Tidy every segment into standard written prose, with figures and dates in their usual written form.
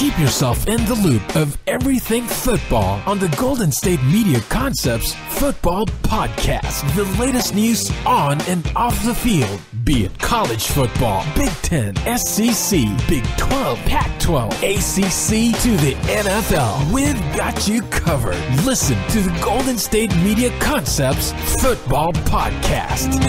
Keep yourself in the loop of everything football on the Golden State Media Concepts Football Podcast. The latest news on and off the field, be it college football, Big Ten, SEC, Big 12, Pac-12, ACC to the NFL. We've got you covered. Listen to the Golden State Media Concepts Football Podcast.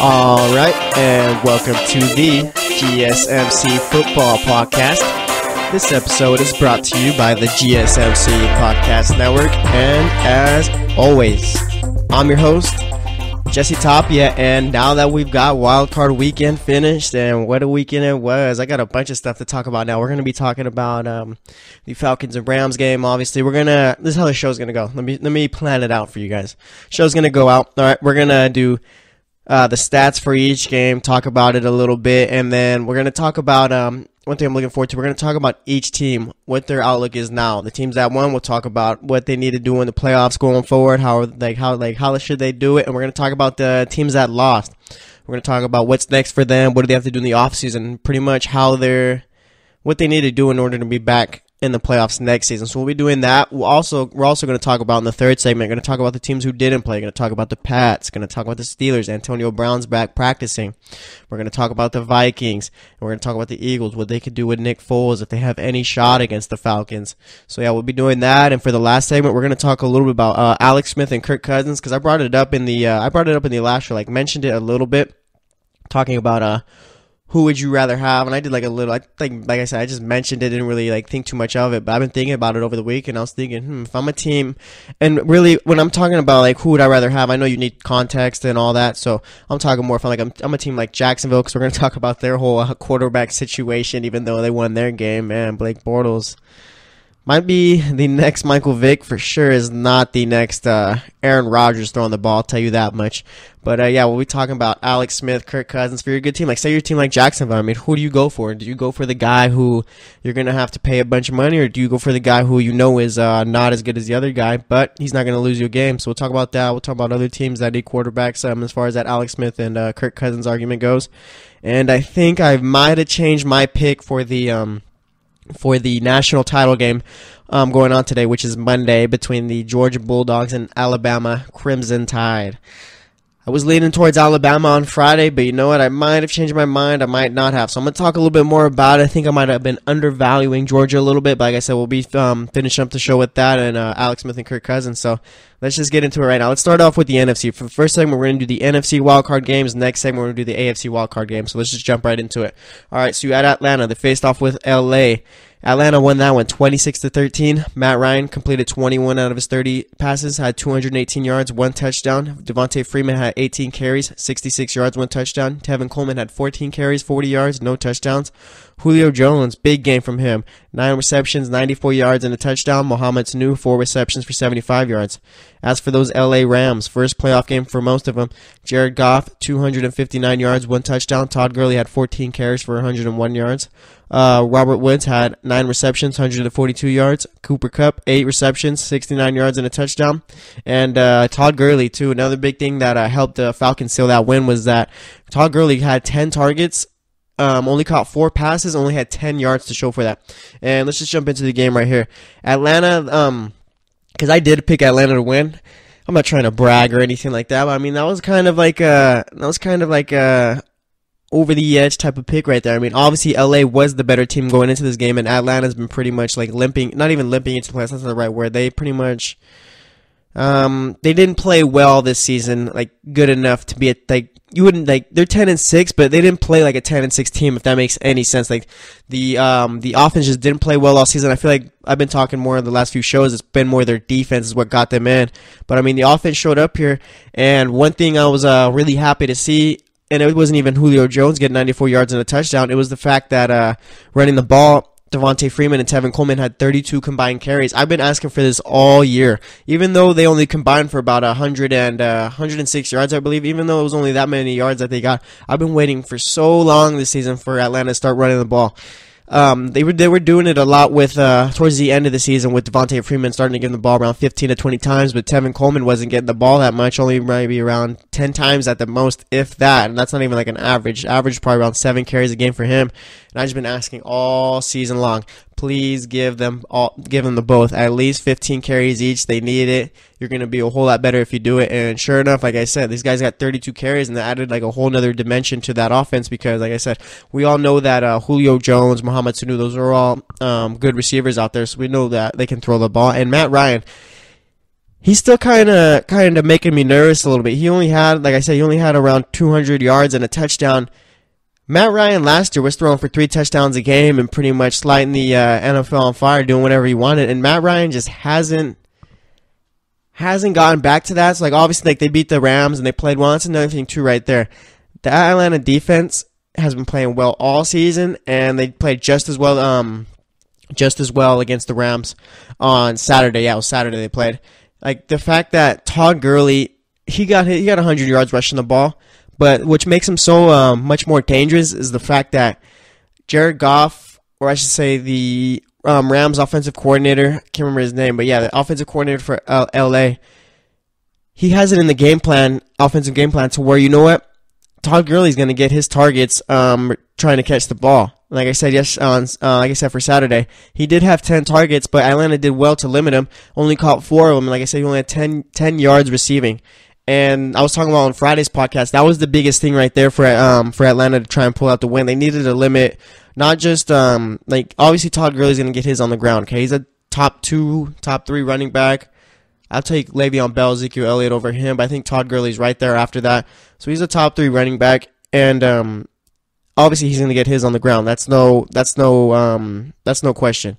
All right, and welcome to the GSMC Football Podcast. This episode is brought to you by the GSMC Podcast Network, and as always, I'm your host, Jesse Tapia, and now that we've got Wild Card Weekend finished, and what a weekend it was, I got a bunch of stuff to talk about now. We're going to be talking about the Falcons and Rams game, obviously. This is how the show's going to go. Let me plan it out for you guys. Show's going to go out. All right, we're going to do the stats for each game, talk about it a little bit, and then we're going to talk about one thing I'm looking forward to. We're going to talk about each team, what their outlook is now. The teams that won, we'll talk about what they need to do in the playoffs going forward, how should they do it, and we're going to talk about the teams that lost. We're going to talk about what's next for them, what do they have to do in the offseason, pretty much what they need to do in order to be back in the playoffs next season. So we'll be doing that. We're also going to talk about in the third segment, going to talk about the teams who didn't play. Going to talk about the Pats. Going to talk about the Steelers. Antonio Brown's back practicing. We're going to talk about the Vikings. And we're going to talk about the Eagles, what they could do with Nick Foles if they have any shot against the Falcons. So yeah, we'll be doing that. And for the last segment, we're going to talk a little bit about Alex Smith and Kirk Cousins, because I brought it up in the last show, mentioned it a little bit, talking about who would you rather have? And I did like I said, I just mentioned it, didn't really think too much of it, but I've been thinking about it over the week, and I was thinking, if I'm a team, and really when I'm talking about who would I rather have, I know you need context and all that, so I'm talking more from I'm a team like Jacksonville, because we're going to talk about their whole quarterback situation, even though they won their game. Man, Blake Bortles might be the next Michael Vick, for sure is not the next Aaron Rodgers throwing the ball, I'll tell you that much. But yeah, we'll be talking about Alex Smith, Kirk Cousins for your good team. Say your team like Jacksonville. I mean, who do you go for? Do you go for the guy who you're going to have to pay a bunch of money, or do you go for the guy who you know is not as good as the other guy, but he's not going to lose you a game? So we'll talk about that. We'll talk about other teams that need quarterbacks as far as that Alex Smith and Kirk Cousins argument goes. And I think I might have changed my pick for the national title game going on today, which is Monday, between the Georgia Bulldogs and Alabama Crimson Tide. I was leaning towards Alabama on Friday, but you know what? I might have changed my mind. I might not have. So I'm going to talk a little bit more about it. I think I might have been undervaluing Georgia a little bit, but like I said, we'll be finishing up the show with that and Alex Smith and Kirk Cousins. So let's just get into it right now. Let's start off with the NFC. For the first segment, we're going to do the NFC Wild Card games. Next segment, we're going to do the AFC Wild Card games. So let's just jump right into it. All right, so you had Atlanta. They faced off with LA. Atlanta won that one 26-13. Matt Ryan completed 21 out of his 30 passes, had 218 yards, 1 touchdown. Devontae Freeman had 18 carries, 66 yards, 1 touchdown. Tevin Coleman had 14 carries, 40 yards, no touchdowns. Julio Jones, big game from him. 9 receptions, 94 yards, and a touchdown. Mohamed Sanu, 4 receptions for 75 yards. As for those LA Rams, first playoff game for most of them. Jared Goff, 259 yards, 1 touchdown. Todd Gurley had 14 carries for 101 yards. Robert Woods had 9 receptions, 142 yards. Cooper Kupp, 8 receptions, 69 yards, and a touchdown. And Todd Gurley, too. Another big thing that helped the Falcons seal that win was that Todd Gurley had 10 targets, only caught 4 passes, only had 10 yards to show for that. And let's just jump into the game right here. Atlanta, because I did pick Atlanta to win. I'm not trying to brag or anything like that, but I mean that was kind of like a over the edge type of pick right there. I mean, obviously LA was the better team going into this game, and Atlanta's been pretty much limping, not even limping into the playoffs, that's not the right word. They pretty much they didn't play well this season, good enough to be you wouldn't they're 10-6, but they didn't play like a 10-6 team, if that makes any sense. The offense just didn't play well all season. I feel like I've been talking more in the last few shows. It's been more their defense is what got them in. But I mean, the offense showed up here, and one thing I was really happy to see, and it wasn't even Julio Jones getting 94 yards and a touchdown. It was the fact that running the ball, Devontae Freeman and Tevin Coleman had 32 combined carries. I've been asking for this all year. Even though they only combined for about 106 yards, I believe, even though it was only that many yards that they got, I've been waiting for so long this season for Atlanta to start running the ball. They were doing it a lot with towards the end of the season with Devontae Freeman starting to give the ball around 15 to 20 times, but Tevin Coleman wasn't getting the ball that much, only maybe around 10 times at the most, if that, and that's not even like an average. Average probably around 7 carries a game for him. And I've just been asking all season long, please give them the both at least 15 carries each. They need it. You're going to be a whole lot better if you do it. And sure enough, like I said, these guys got 32 carries, and they added like a whole nother dimension to that offense because, like I said, we all know that Julio Jones, Mohamed Sanu, those are all good receivers out there, so we know that they can throw the ball. And Matt Ryan, he's still kind of making me nervous a little bit. He only had, like I said, around 200 yards and a touchdown. Matt Ryan last year was throwing for 3 touchdowns a game and pretty much lighting the NFL on fire, doing whatever he wanted. And Matt Ryan just hasn't gotten back to that. So, like, obviously, like, they beat the Rams and they played well. That's another thing too, right there. The Atlanta defense has been playing well all season, and they played just as well against the Rams on Saturday. Yeah, it was Saturday they played. Like, the fact that Todd Gurley, he got 100 yards rushing the ball. But which makes him so much more dangerous is the fact that Jared Goff, or I should say the Rams offensive coordinator, I can't remember his name, but yeah, the offensive coordinator for LA, he has it in the offensive game plan to where, you know what, Todd Gurley's going to get his targets trying to catch the ball. Like I said, for Saturday, he did have 10 targets, but Atlanta did well to limit him, only caught 4 of them, and like I said, he only had 10 yards receiving. And I was talking about on Friday's podcast, that was the biggest thing right there for Atlanta to try and pull out the win. They needed to limit not just like obviously Todd Gurley's going to get his on the ground. Okay, he's a top 3 running back. I'll take Le'Veon Bell, Ezekiel Elliott over him, but I think Todd Gurley's right there after that. So he's a top 3 running back, and obviously he's going to get his on the ground. That's no question.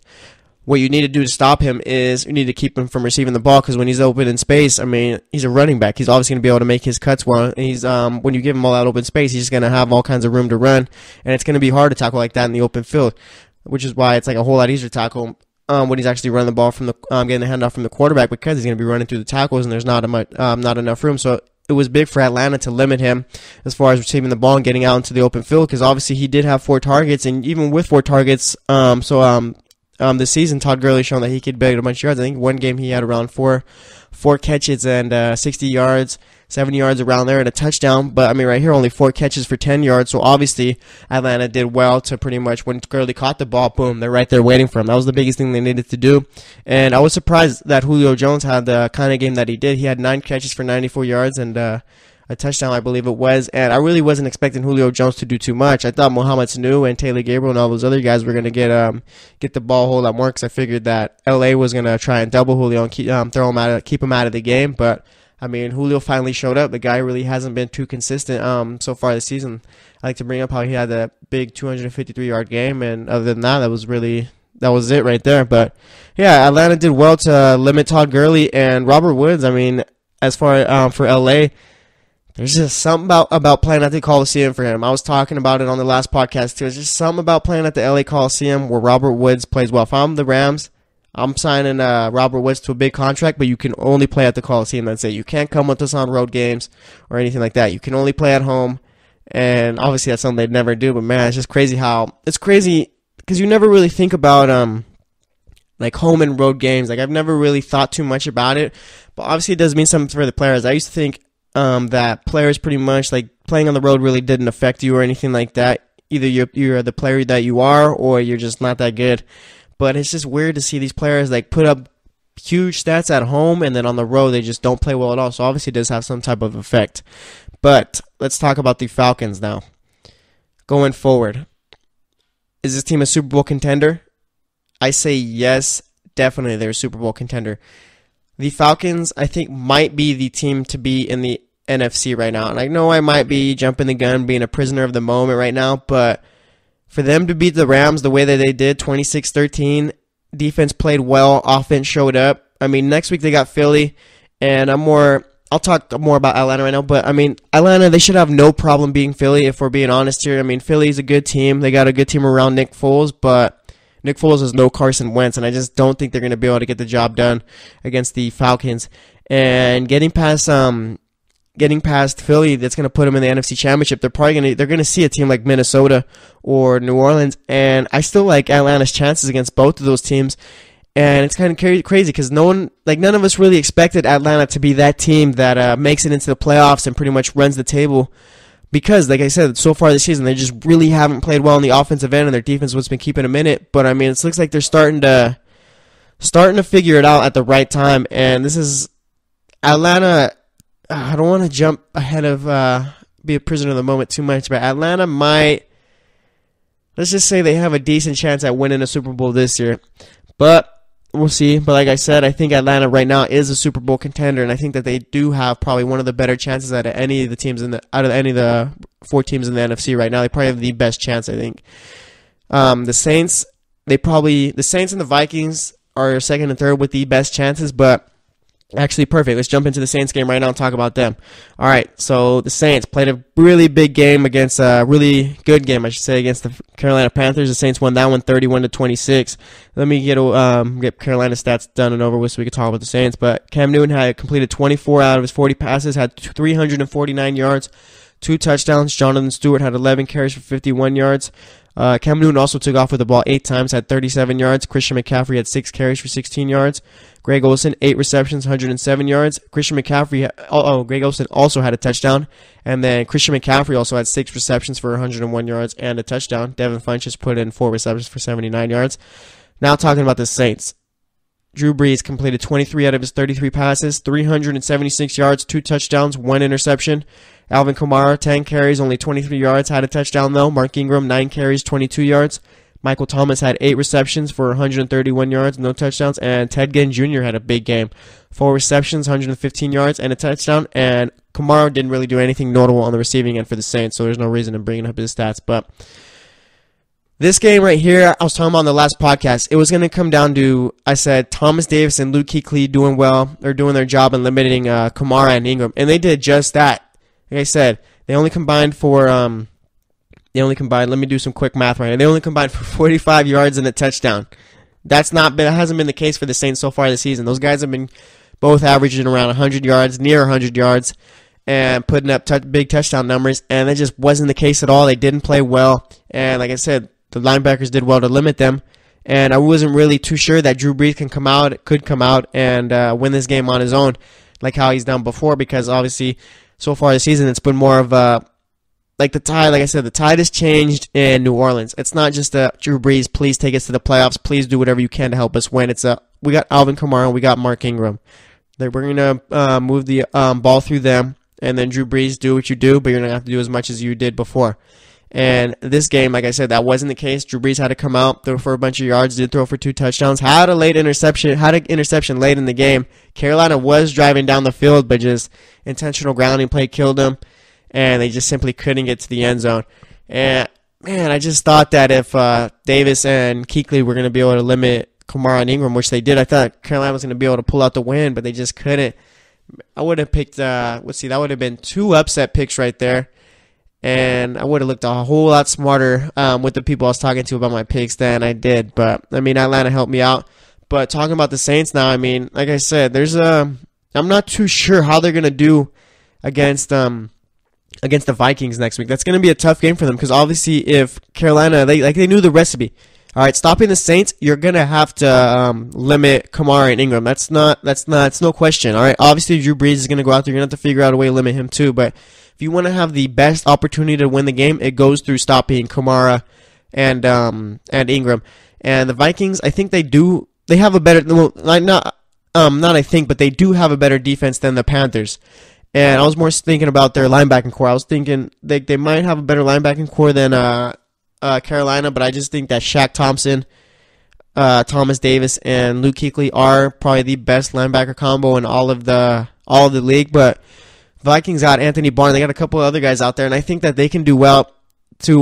What you need to do to stop him is you need to keep him from receiving the ball, because when he's open in space, I mean, he's a running back. He's obviously going to be able to make his cuts well. And he's when you give him all that open space, he's just going to have all kinds of room to run, and it's going to be hard to tackle like that in the open field, which is why it's like a whole lot easier to tackle when he's actually running the ball from the getting the handoff from the quarterback, because he's going to be running through the tackles and there's not enough room. So it was big for Atlanta to limit him as far as receiving the ball and getting out into the open field, because obviously he did have 4 targets, and even with 4 targets, this season, Todd Gurley shown that he could get a bunch of yards. I think one game he had around four catches and 60 yards, 70 yards around there, and a touchdown. But, I mean, right here, only 4 catches for 10 yards. So, obviously, Atlanta did well to pretty much, when Gurley caught the ball, boom, they're right there waiting for him. That was the biggest thing they needed to do. And I was surprised that Julio Jones had the kind of game that he did. He had 9 catches for 94 yards and a touchdown, I believe it was, and I really wasn't expecting Julio Jones to do too much. I thought Mohamed Sanu and Taylor Gabriel and all those other guys were going to get the ball a whole lot more, because I figured that LA was going to try and double Julio and keep him out of the game. But I mean, Julio finally showed up. The guy really hasn't been too consistent so far this season. I like to bring up how he had that big 253-yard game, and other than that, that was it right there. But yeah, Atlanta did well to limit Todd Gurley and Robert Woods. I mean, as far for LA, there's just something about playing at the Coliseum for him. I was talking about it on the last podcast too. There's just something about playing at the LA Coliseum where Robert Woods plays well. If I'm the Rams, I'm signing Robert Woods to a big contract, but you can only play at the Coliseum. That's it. You can't come with us on road games or anything like that. You can only play at home, and obviously that's something they'd never do. But man, it's just crazy because you never really think about like home and road games. Like, I've never really thought too much about it, but obviously it does mean something for the players. I used to think that players pretty much, like, playing on the road really didn't affect you or anything like that. Either you're the player that you are, or you're just not that good. But it's just weird to see these players, like, put up huge stats at home, and then on the road they just don't play well at all. So obviously it does have some type of effect. But let's talk about the Falcons now. Going forward, is this team a Super Bowl contender? I say yes, definitely they're a Super Bowl contender. The Falcons, I think, might be the team to be in the NFC right now. And I know I might be jumping the gun, being a prisoner of the moment right now, but for them to beat the Rams the way that they did, 26-13, defense played well, offense showed up. I mean, next week they got Philly, and I'll talk more about Atlanta right now, but I mean, Atlanta, they should have no problem beating Philly if we're being honest here. I mean, Philly's a good team. They got a good team around Nick Foles, but Nick Foles has no Carson Wentz, and I just don't think they're going to be able to get the job done against the Falcons. And getting past Philly, that's going to put them in the NFC Championship. They're going to see a team like Minnesota or New Orleans, and I still like Atlanta's chances against both of those teams. And it's kind of crazy because none of us really expected Atlanta to be that team that makes it into the playoffs and pretty much runs the table. Because, like I said, so far this season, they just really haven't played well on the offensive end, and their defense has been keeping them in it. But I mean, it looks like they're starting to figure it out at the right time. And this is Atlanta. I don't want to jump ahead of be a prisoner of the moment too much, but Atlanta might. Let's just say they have a decent chance at winning a Super Bowl this year, but. We'll see, but like I said, I think Atlanta right now is a Super Bowl contender, and I think that they do have probably one of the better chances out of any of the teams out of any of the 4 teams in the NFC right now. They probably have the best chance, I think. The Saints and the Vikings are second and third with the best chances, but actually perfect. Let's jump into the Saints game right now and talk about them. All right, so the Saints played a really big game against a really good game, I should say, against the Carolina Panthers. The Saints won that one 31-26. Let me get Carolina stats done and over with so we can talk about the Saints. But Cam Newton had completed 24 out of his 40 passes, had 349 yards, 2 touchdowns. Jonathan Stewart had 11 carries for 51 yards. Cam Newton also took off with the ball 8 times, had 37 yards. Christian McCaffrey had 6 carries for 16 yards. Greg Olsen, 8 receptions, 107 yards. Greg Olsen also had a touchdown. And then Christian McCaffrey also had 6 receptions for 101 yards and a touchdown. Devin Funchess put in 4 receptions for 79 yards. Now talking about the Saints. Drew Brees completed 23 out of his 33 passes, 376 yards, 2 touchdowns, 1 interception. Alvin Kamara, 10 carries, only 23 yards, had a touchdown though. Mark Ingram, 9 carries, 22 yards. Michael Thomas had 8 receptions for 131 yards, no touchdowns. And Ted Ginn Jr. had a big game. 4 receptions, 115 yards, and a touchdown. And Kamara didn't really do anything notable on the receiving end for the Saints, so there's no reason in bringing up his stats. But this game right here, I was talking about on the last podcast, it was going to come down to, I said, Thomas Davis and Luke Kuechly doing well, or doing their job in limiting Kamara and Ingram. And they did just that. Like I said, they only combined for, let me do some quick math right now. They only combined for 45 yards and a touchdown. That hasn't been the case for the Saints so far this season. Those guys have been both averaging around 100 yards, near 100 yards, and putting up big touchdown numbers. And that just wasn't the case at all. They didn't play well. And like I said, the linebackers did well to limit them. And I wasn't really too sure that Drew Brees could come out and win this game on his own, like how he's done before, because obviously so far this season it's been more of like the tide. Like I said, the tide has changed in New Orleans. It's not just Drew Brees, please take us to the playoffs, please do whatever you can to help us win. It's we got Alvin Kamara, we got Mark Ingram. We're going to move the ball through them, and then Drew Brees, do what you do, but you're going to have to do as much as you did before. And this game, like I said, that wasn't the case. Drew Brees had to come out, throw for a bunch of yards, did throw for 2 touchdowns, had an interception late in the game. Carolina was driving down the field, but just intentional grounding play killed them, and they just simply couldn't get to the end zone. And, man, I just thought that if Davis and Kuechly were going to be able to limit Kamara and Ingram, which they did, I thought Carolina was going to be able to pull out the win, but they just couldn't. I would have picked, that would have been 2 upset picks right there. And I would have looked a whole lot smarter with the people I was talking to about my picks than I did. But, I mean, Atlanta helped me out. But talking about the Saints now, I mean, like I said, I'm not too sure how they're going to do against the Vikings next week. That's going to be a tough game for them because obviously if Carolina, they knew the recipe. All right, stopping the Saints, you're going to have to limit Kamara and Ingram. That's no question. All right, obviously Drew Brees is going to go out there. You're going to have to figure out a way to limit him too. But if you want to have the best opportunity to win the game, it goes through stopping Kamara and Ingram. And the Vikings, I think they have a better, I think, but they do have a better defense than the Panthers. And I was more thinking about their linebacking core. I was thinking they might have a better linebacking core than Carolina, but I just think that Shaq Thompson, Thomas Davis, and Luke Kuechly are probably the best linebacker combo in all of the league. But Vikings got Anthony Barr. They got a couple of other guys out there, and I think that they can do well to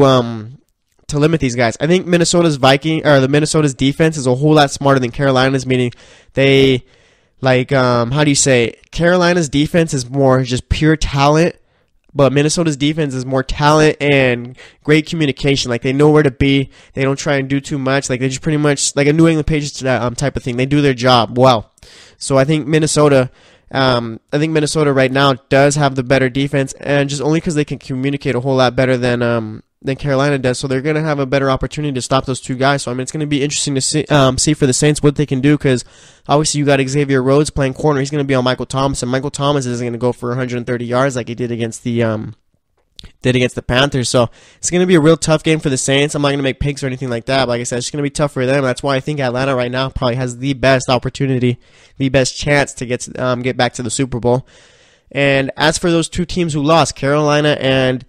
limit these guys. I think Minnesota's defense is a whole lot smarter than Carolina's, meaning they Carolina's defense is more just pure talent But Minnesota's defense is more talent and great communication. Like, they know where to be. They don't try and do too much. Like, they just pretty much, like a New England Patriots type of thing. They do their job well. So I think Minnesota right now does have the better defense, and just only because they can communicate a whole lot better than Carolina does. So they're going to have a better opportunity to stop those two guys. So, I mean, it's going to be interesting to see for the Saints what they can do, because obviously you got Xavier Rhodes playing corner. He's going to be on Michael Thomas, and Michael Thomas isn't going to go for 130 yards like he did against the Panthers. So it's going to be a real tough game for the Saints. I'm not going to make picks or anything like that, but like I said, it's going to be tough for them. That's why I think Atlanta right now probably has the best opportunity, the best chance to get back to the Super Bowl. And as for those two teams who lost, Carolina and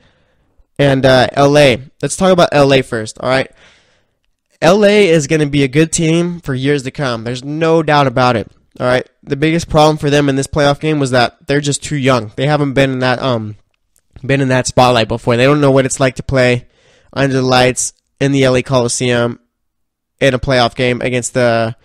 LA, let's talk about LA first. All right, LA is going to be a good team for years to come. There's no doubt about it. All right, the biggest problem for them in this playoff game was that they're just too young. They haven't been in that spotlight before. They don't know what it's like to play under the lights in the LA Coliseum in a playoff game against the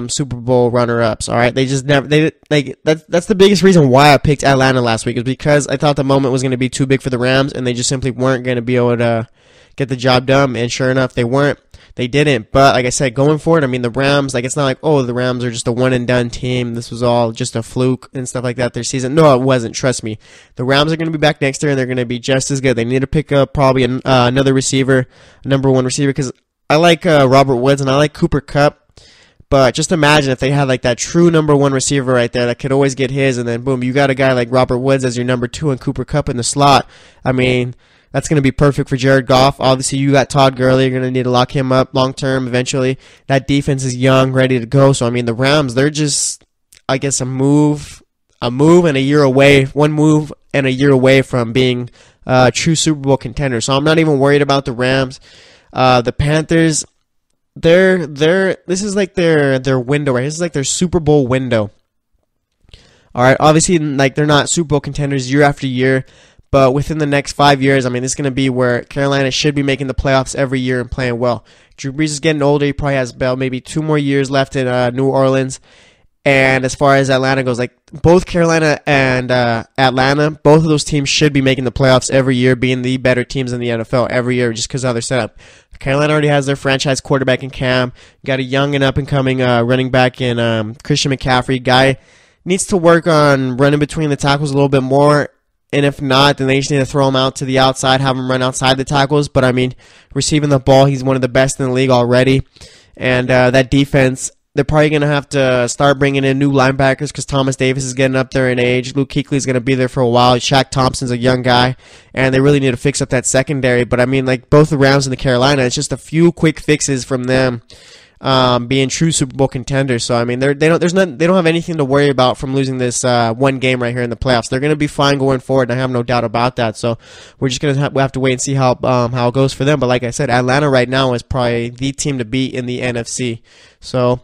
Super Bowl runner-ups. All right, they just never. That's the biggest reason why I picked Atlanta last week, is because I thought the moment was going to be too big for the Rams, and they just simply weren't going to be able to get the job done. And sure enough, they weren't. They didn't. But like I said, going forward, I mean, the Rams, like, it's not like, oh, the Rams are just a one-and-done team. This was all just a fluke and stuff like that their season. No, it wasn't. Trust me. The Rams are going to be back next year, and they're going to be just as good. They need to pick up probably another receiver, number one receiver, because I like Robert Woods and I like Cooper Kupp. But just imagine if they had like that true number one receiver right there that could always get his, and then boom, you got a guy like Robert Woods as your number two and Cooper Kupp in the slot. I mean, that's going to be perfect for Jared Goff. Obviously, you got Todd Gurley. You're going to need to lock him up long term eventually. That defense is young, ready to go. So, I mean, the Rams, they're just, I guess, a move and a year away, one move and a year away from being a true Super Bowl contender. So I'm not even worried about the Rams. The Panthers, this is like their window, right? This is like their Super Bowl window. All right, obviously, like, they're not Super Bowl contenders year after year, but within the next 5 years, I mean, this is going to be where Carolina should be making the playoffs every year and playing well. Drew Brees is getting older. He probably has about maybe 2 more years left in New Orleans. And as far as Atlanta goes, like, both Carolina and Atlanta, both of those teams should be making the playoffs every year, being the better teams in the NFL every year, just because of how they're set up. Carolina already has their franchise quarterback in Cam. Got a young and up-and-coming running back in Christian McCaffrey. Guy needs to work on running between the tackles a little bit more. And if not, then they just need to throw him out to the outside, have him run outside the tackles. But, I mean, receiving the ball, he's one of the best in the league already. And that defense, they're probably going to have to start bringing in new linebackers because Thomas Davis is getting up there in age. Luke Kuechly is going to be there for a while. Shaq Thompson's a young guy. And they really need to fix up that secondary. But, I mean, like, both the Rams and the Carolina, it's just a few quick fixes from them. Being true Super Bowl contenders. So, I mean, they don't have anything to worry about from losing this one game right here in the playoffs. They're going to be fine going forward, and I have no doubt about that. So we're just going to have to wait and see how it goes for them. But like I said, Atlanta right now is probably the team to beat in the NFC. So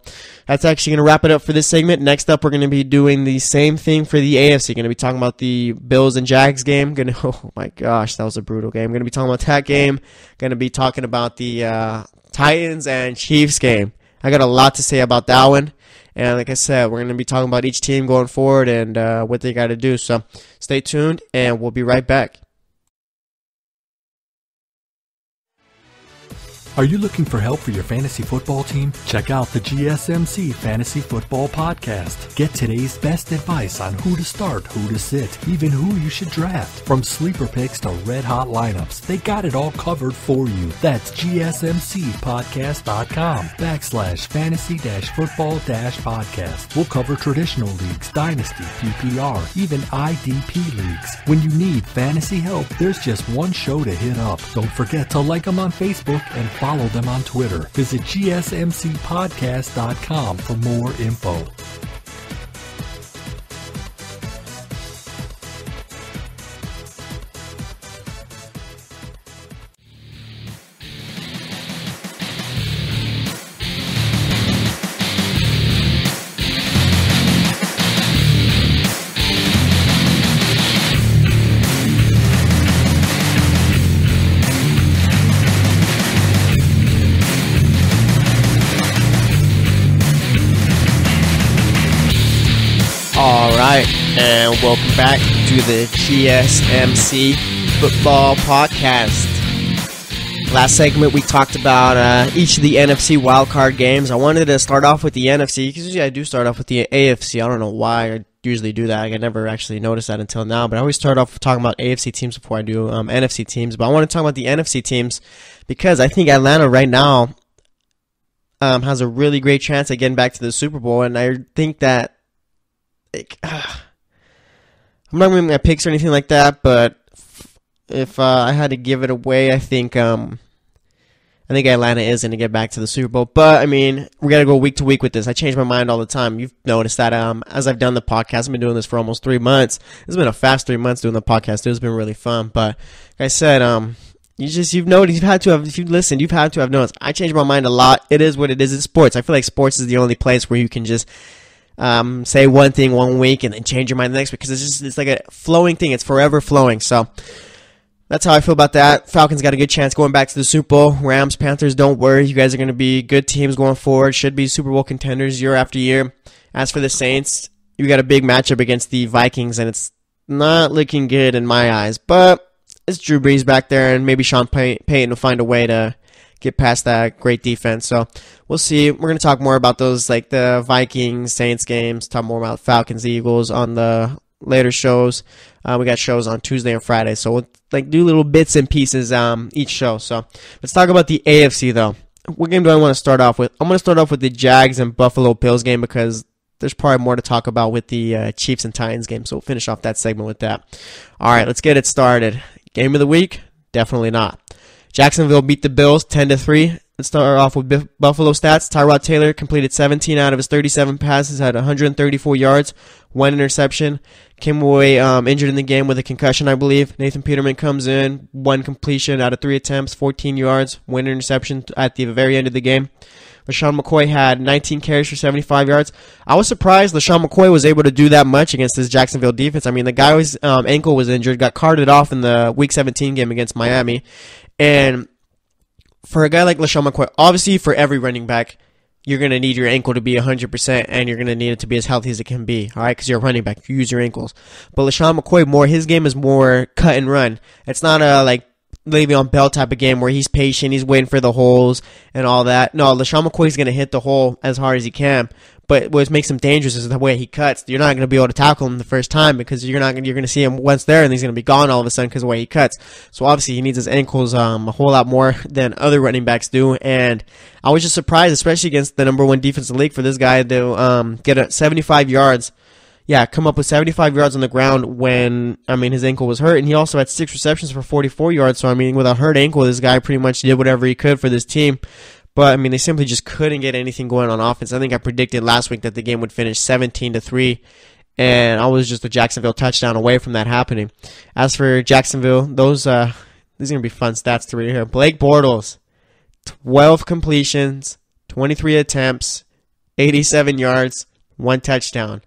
that's actually going to wrap it up for this segment. Next up, we're going to be doing the same thing for the AFC. Going to be talking about the Bills and Jags game. Oh my gosh, that was a brutal game. Going to be talking about that game. Going to be talking about the Titans and Chiefs game. I got a lot to say about that one. And like I said, we're going to be talking about each team going forward and what they got to do. So stay tuned, and we'll be right back. Are you looking for help for your fantasy football team? Check out the GSMC Fantasy Football Podcast. Get today's best advice on who to start, who to sit, even who you should draft. From sleeper picks to red-hot lineups, they got it all covered for you. That's GSMCpodcast.com/fantasy-football-podcast. We'll cover traditional leagues, dynasty, PPR, even IDP leagues. When you need fantasy help, there's just one show to hit up. Don't forget to like them on Facebook and follow them on Twitter. Visit GSMCpodcast.com for more info. And welcome back to to the GSMC Football Podcast. Last segment, we talked about each of the NFC Wild Card games. I wanted to start off with the NFC, because usually I do start off with the AFC. I don't know why I usually do that. I never actually noticed that until now, but I always start off talking about AFC teams before I do NFC teams. But I want to talk about the NFC teams, because I think Atlanta right now has a really great chance at getting back to the Super Bowl, and I think that I'm not going to make my picks or anything like that, but if I had to give it away, I think Atlanta is going to get back to the Super Bowl. But, I mean, we got to go week to week with this. I change my mind all the time. You've noticed that as I've done the podcast, I've been doing this for almost 3 months. It's been a fast 3 months doing the podcast. It's been really fun. But, like I said, you've noticed, if you've listened, you've had to have noticed. I change my mind a lot. It is what it is. It's sports. I feel like sports is the only place where you can just say one thing one week and then change your mind the next week, because it's like a flowing thing. It's forever flowing. So that's how I feel about that. Falcons got a good chance going back to the Super Bowl. Rams, Panthers, don't worry. You guys are going to be good teams going forward. Should be Super Bowl contenders year after year. As for the Saints, you got a big matchup against the Vikings, and it's not looking good in my eyes. But it's Drew Brees back there, and maybe Sean Payton will find a way to get past that great defense. So we'll see. We're going to talk more about those, like the Vikings, Saints games, talk more about Falcons, Eagles on the later shows. We got shows on Tuesday and Friday, so we'll do little bits and pieces each show. So let's talk about the AFC, though. What game do I want to start off with? I'm going to start off with the Jags and Buffalo Bills game, because there's probably more to talk about with the Chiefs and Titans game, so we'll finish off that segment with that. All right, let's get it started. Game of the week? Definitely not. Jacksonville beat the Bills 10-3. Let's start off with Buffalo stats. Tyrod Taylor completed 17 out of his 37 passes, had 134 yards, 1 interception. Came away injured in the game with a concussion, I believe. Nathan Peterman comes in, 1 completion out of 3 attempts, 14 yards, 1 interception at the very end of the game. LaShawn McCoy had 19 carries for 75 yards. I was surprised LaShawn McCoy was able to do that much against this Jacksonville defense. I mean, the guy's ankle was injured, got carted off in the Week 17 game against Miami. And for a guy like LaShawn McCoy, obviously for every running back, you're going to need your ankle to be 100%, and you're going to need it to be as healthy as it can be, all right, because you're a running back. You use your ankles. But LaShawn McCoy, his game is more cut and run. It's not a, Le'Veon Bell type of game where he's patient, he's waiting for the holes and all that. No, LaShawn McCoy's going to hit the hole as hard as he can, but what makes him dangerous is the way he cuts. You're not going to be able to tackle him the first time, because you're going to see him once there, and he's going to be gone all of a sudden because of the way he cuts. So obviously he needs his ankles a whole lot more than other running backs do, and I was just surprised, especially against the number 1 defense in the league, for this guy to get 75 yards. Yeah, come up with 75 yards on the ground when, his ankle was hurt. And he also had 6 receptions for 44 yards. So, with a hurt ankle, this guy pretty much did whatever he could for this team. But, they simply just couldn't get anything going on offense. I think I predicted last week that the game would finish 17-3. And I was just a Jacksonville touchdown away from that happening. As for Jacksonville, these are going to be fun stats to read here. Blake Bortles, 12 completions, 23 attempts, 87 yards, 1 touchdown.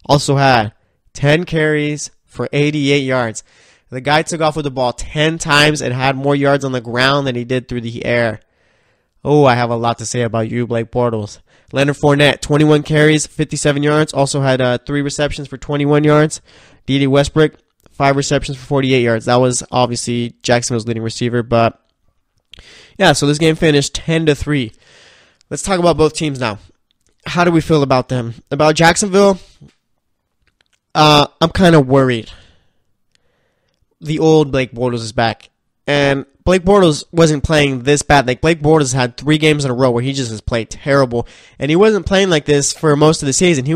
Also had 10 carries for 88 yards. The guy took off with the ball 10 times and had more yards on the ground than he did through the air. Oh, I have a lot to say about you, Blake Bortles. Leonard Fournette, 21 carries, 57 yards. Also had 3 receptions for 21 yards. D.D. Westbrook, 5 receptions for 48 yards. That was obviously Jacksonville's leading receiver. But, yeah, so this game finished 10-3. Let's talk about both teams now. How do we feel about them? About Jacksonville, I'm kind of worried. The old Blake Bortles is back. And Blake Bortles wasn't playing this bad. Blake Bortles had 3 games in a row where he just has played terrible. And he wasn't playing like this for most of the season.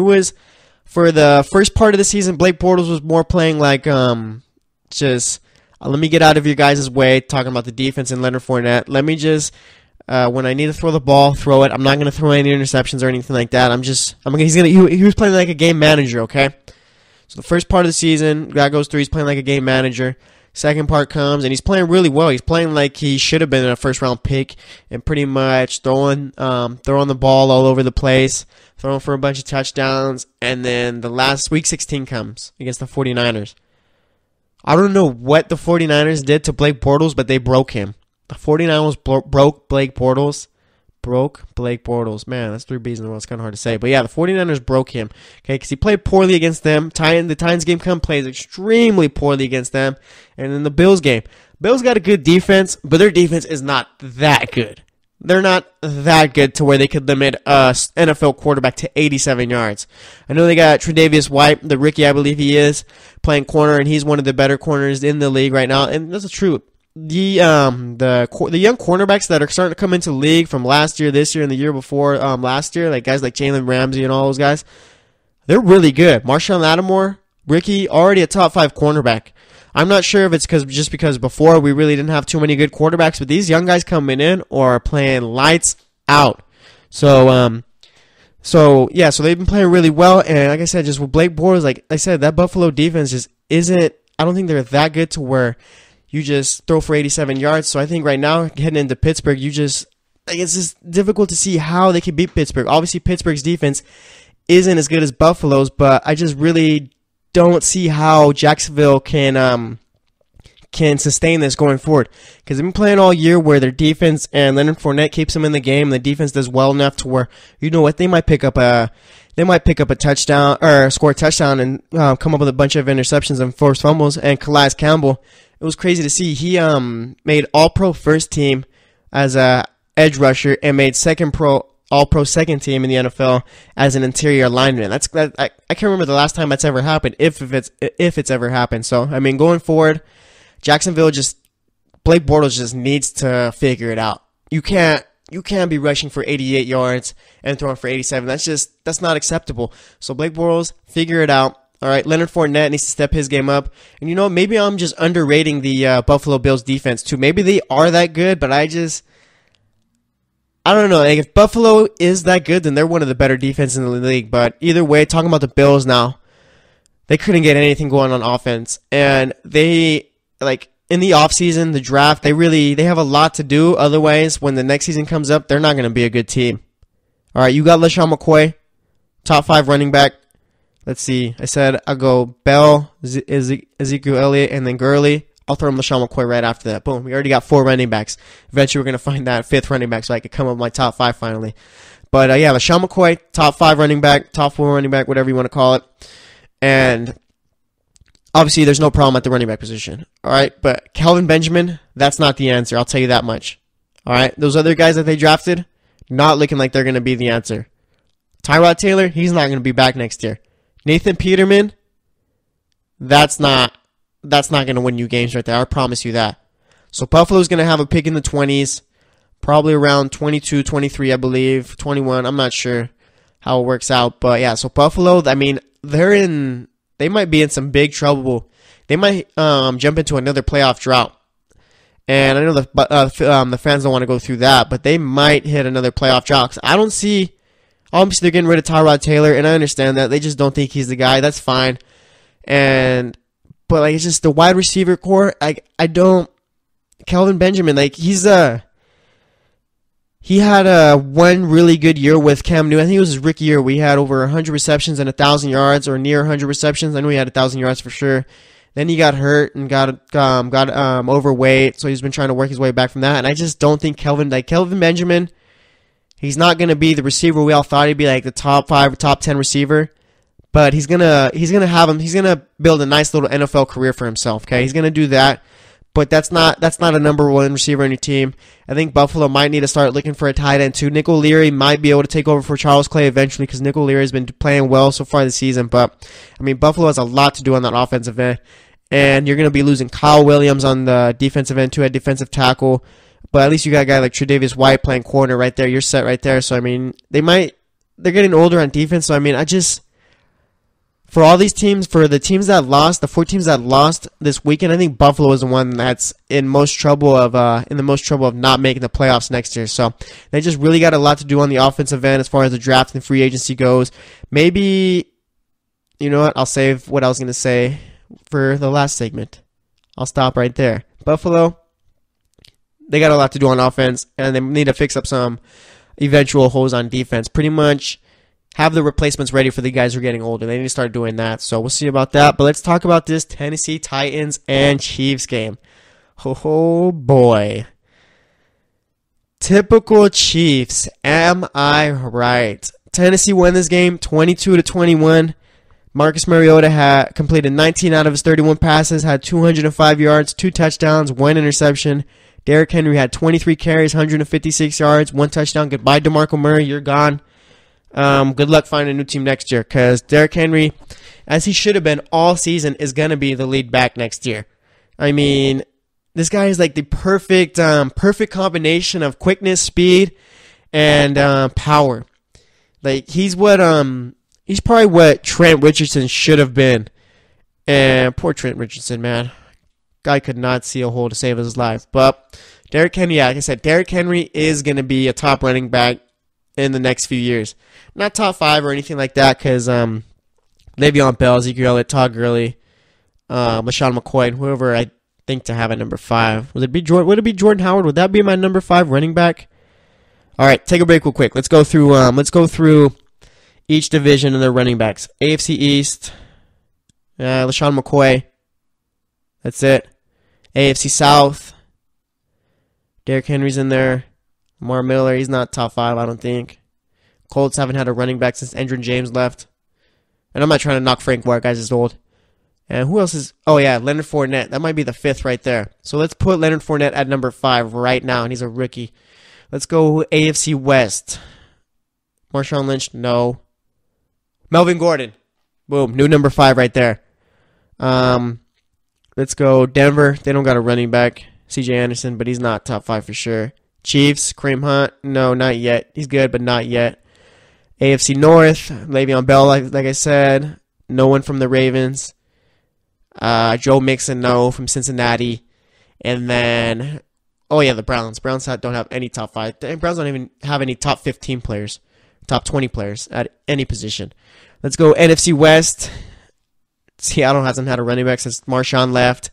For the first part of the season, Blake Bortles was more playing like, let me get out of your guys' way, talking about the defense and Leonard Fournette. Let me just, when I need to throw the ball, throw it. I'm not going to throw any interceptions or anything like that. He was playing like a game manager, okay? So the first part of the season, guy goes through, he's playing like a game manager. Second part comes, and he's playing really well. He's playing like he should have been a first-round pick and pretty much throwing the ball all over the place, throwing for a bunch of touchdowns. And then the last Week 16 comes against the 49ers. I don't know what the 49ers did to Blake Bortles, but they broke him. The 49ers broke Blake Bortles broke Blake Bortles. Man, that's 3 B's in the world. It's kind of hard to say. But yeah, the 49ers broke him. Okay, because he played poorly against them. The Titans game plays extremely poorly against them. And in the Bills game, Bills got a good defense, but their defense is not that good. They're not that good to where they could limit a NFL quarterback to 87 yards. I know they got Tre'Davious White, the rookie I believe he is, playing corner, and he's one of the better corners in the league right now. And that's the truth. The young cornerbacks that are starting to come into the league from last year, this year, and the year before last year, like guys like Jalen Ramsey and all those guys, they're really good. Marshawn Lattimore, rookie, already a top 5 cornerback. I'm not sure if it's just because before we really didn't have too many good quarterbacks, but these young guys coming in are playing lights out. So they've been playing really well, and like I said, just with Blake Bortles, like I said, that Buffalo defense just isn't. I don't think they're that good to where you just throw for 87 yards. So I think right now heading into Pittsburgh, it's just difficult to see how they can beat Pittsburgh. Obviously, Pittsburgh's defense isn't as good as Buffalo's, but I just really don't see how Jacksonville can sustain this going forward, because they've been playing all year where their defense and Leonard Fournette keeps them in the game. The defense does well enough to where, you know what, they might pick up a touchdown or score a touchdown and come up with a bunch of interceptions and forced fumbles. And Calais Campbell, it was crazy to see. He made All-Pro first team as a edge rusher and made All-Pro second team in the NFL as an interior lineman. I can't remember the last time that's ever happened, if it's ever happened. So, I mean, going forward, Jacksonville Blake Bortles just needs to figure it out. You can't be rushing for 88 yards and throwing for 87. That's not acceptable. So Blake Bortles, figure it out. All right, Leonard Fournette needs to step his game up. And you know, maybe I'm just underrating the Buffalo Bills defense too. Maybe they are that good, but I don't know. Like, if Buffalo is that good, then they're one of the better defenses in the league. But either way, talking about the Bills now, they couldn't get anything going on offense. And they, like, in the offseason, the draft, they have a lot to do. Otherwise, when the next season comes up, they're not going to be a good team. All right, you got LaShawn McCoy, top 5 running back. Let's see. I said I'll go Bell, Ezekiel Elliott, and then Gurley. I'll throw him LaShawn McCoy right after that. Boom. We already got 4 running backs. Eventually, we're going to find that 5th running back so I could come up with my top 5 finally. But, yeah, LaShawn McCoy, top 5 running back, top 4 running back, whatever you want to call it. And obviously, there's no problem at the running back position. All right? But Kelvin Benjamin, that's not the answer. I'll tell you that much. All right? Those other guys that they drafted, not looking like they're going to be the answer. Tyrod Taylor, he's not going to be back next year. Nathan Peterman, that's not going to win you games right there. I promise you that. So Buffalo's going to have a pick in the 20s, probably around 22, 23, I believe, 21. I'm not sure how it works out. But, yeah, so Buffalo, I mean, they might be in some big trouble. They might jump into another playoff drought. And I know the fans don't want to go through that, but they might hit another playoff drought. I don't see, obviously they're getting rid of Tyrod Taylor, and I understand that. They just don't think he's the guy. That's fine. But, like, it's just the wide receiver core. I don't. Kelvin Benjamin, like, he had one really good year with Cam Newton. I think it was his rookie year. We had over 100 receptions and 1,000 yards, or near 100 receptions. I know he had 1,000 yards for sure. Then he got hurt and got overweight, so he's been trying to work his way back from that. And I just don't think Kelvin Benjamin, he's not going to be the receiver we all thought he'd be, like the top 5 or top 10 receiver. But he's gonna build a nice little NFL career for himself. Okay, he's gonna do that. But that's not a number 1 receiver on your team. I think Buffalo might need to start looking for a tight end too. Nick O'Leary might be able to take over for Charles Clay eventually, because Nick O'Leary has been playing well so far this season. But, I mean, Buffalo has a lot to do on that offensive end. And you're going to be losing Kyle Williams on the defensive end too, at defensive tackle. But at least you got a guy like Tre'Davious White playing corner right there. You're set right there. So, I mean, they're getting older on defense. So, I mean, for all these teams, for the teams that lost, the 4 teams that lost this weekend, I think Buffalo is the one that's in the most trouble of not making the playoffs next year. So they just really got a lot to do on the offensive end as far as the draft and free agency goes. Maybe, you know what? I'll save what I was going to say for the last segment. I'll stop right there. Buffalo, they got a lot to do on offense, and they need to fix up some eventual holes on defense. Pretty much have the replacements ready for the guys who are getting older. They need to start doing that. So we'll see about that. But let's talk about this Tennessee Titans and Chiefs game. Oh boy. Typical Chiefs. Am I right? Tennessee won this game 22-21. Marcus Mariota had completed 19 out of his 31 passes, had 205 yards, 2 touchdowns, 1 interception. Derrick Henry had 23 carries, 156 yards, 1 touchdown. Goodbye, DeMarco Murray. You're gone. Good luck finding a new team next year, because Derrick Henry, as he should have been all season, is going to be the lead back next year. I mean, this guy is like the perfect combination of quickness, speed, and power. Like, he's probably what Trent Richardson should have been. And poor Trent Richardson, man. Guy could not see a hole to save his life. But Derrick Henry, like I said, Derrick Henry is going to be a top running back in the next few years. Not top 5 or anything like that, because Le'Veon Bell, Ezekiel Elliott, Todd Gurley, LaShawn McCoy, and whoever I think to have at number 5. Would it be Jordan Howard? Would that be my number 5 running back? All right, take a break real quick. Let's go through each division and their running backs. AFC East, LaShawn McCoy. That's it. AFC South, Derrick Henry's in there. Lamar Miller, he's not top 5, I don't think. Colts haven't had a running back since Endron James left. And I'm not trying to knock Frank Ware, guys, he's old. And who else is... Oh, yeah, Leonard Fournette. That might be the 5th right there. So let's put Leonard Fournette at number 5 right now, and he's a rookie. Let's go AFC West. Marshawn Lynch, no. Melvin Gordon. Boom, new number 5 right there. Let's go Denver. They don't got a running back. CJ Anderson, but he's not top 5 for sure. Chiefs, Kareem Hunt. No, not yet. He's good, but not yet. AFC North, Le'Veon Bell, like I said. No one from the Ravens. Joe Mixon, no, from Cincinnati. And then, oh yeah, the Browns. Browns don't have any top 5. The Browns don't even have any top 15 players, top 20 players at any position. Let's go NFC West. Seattle hasn't had a running back since Marshawn left.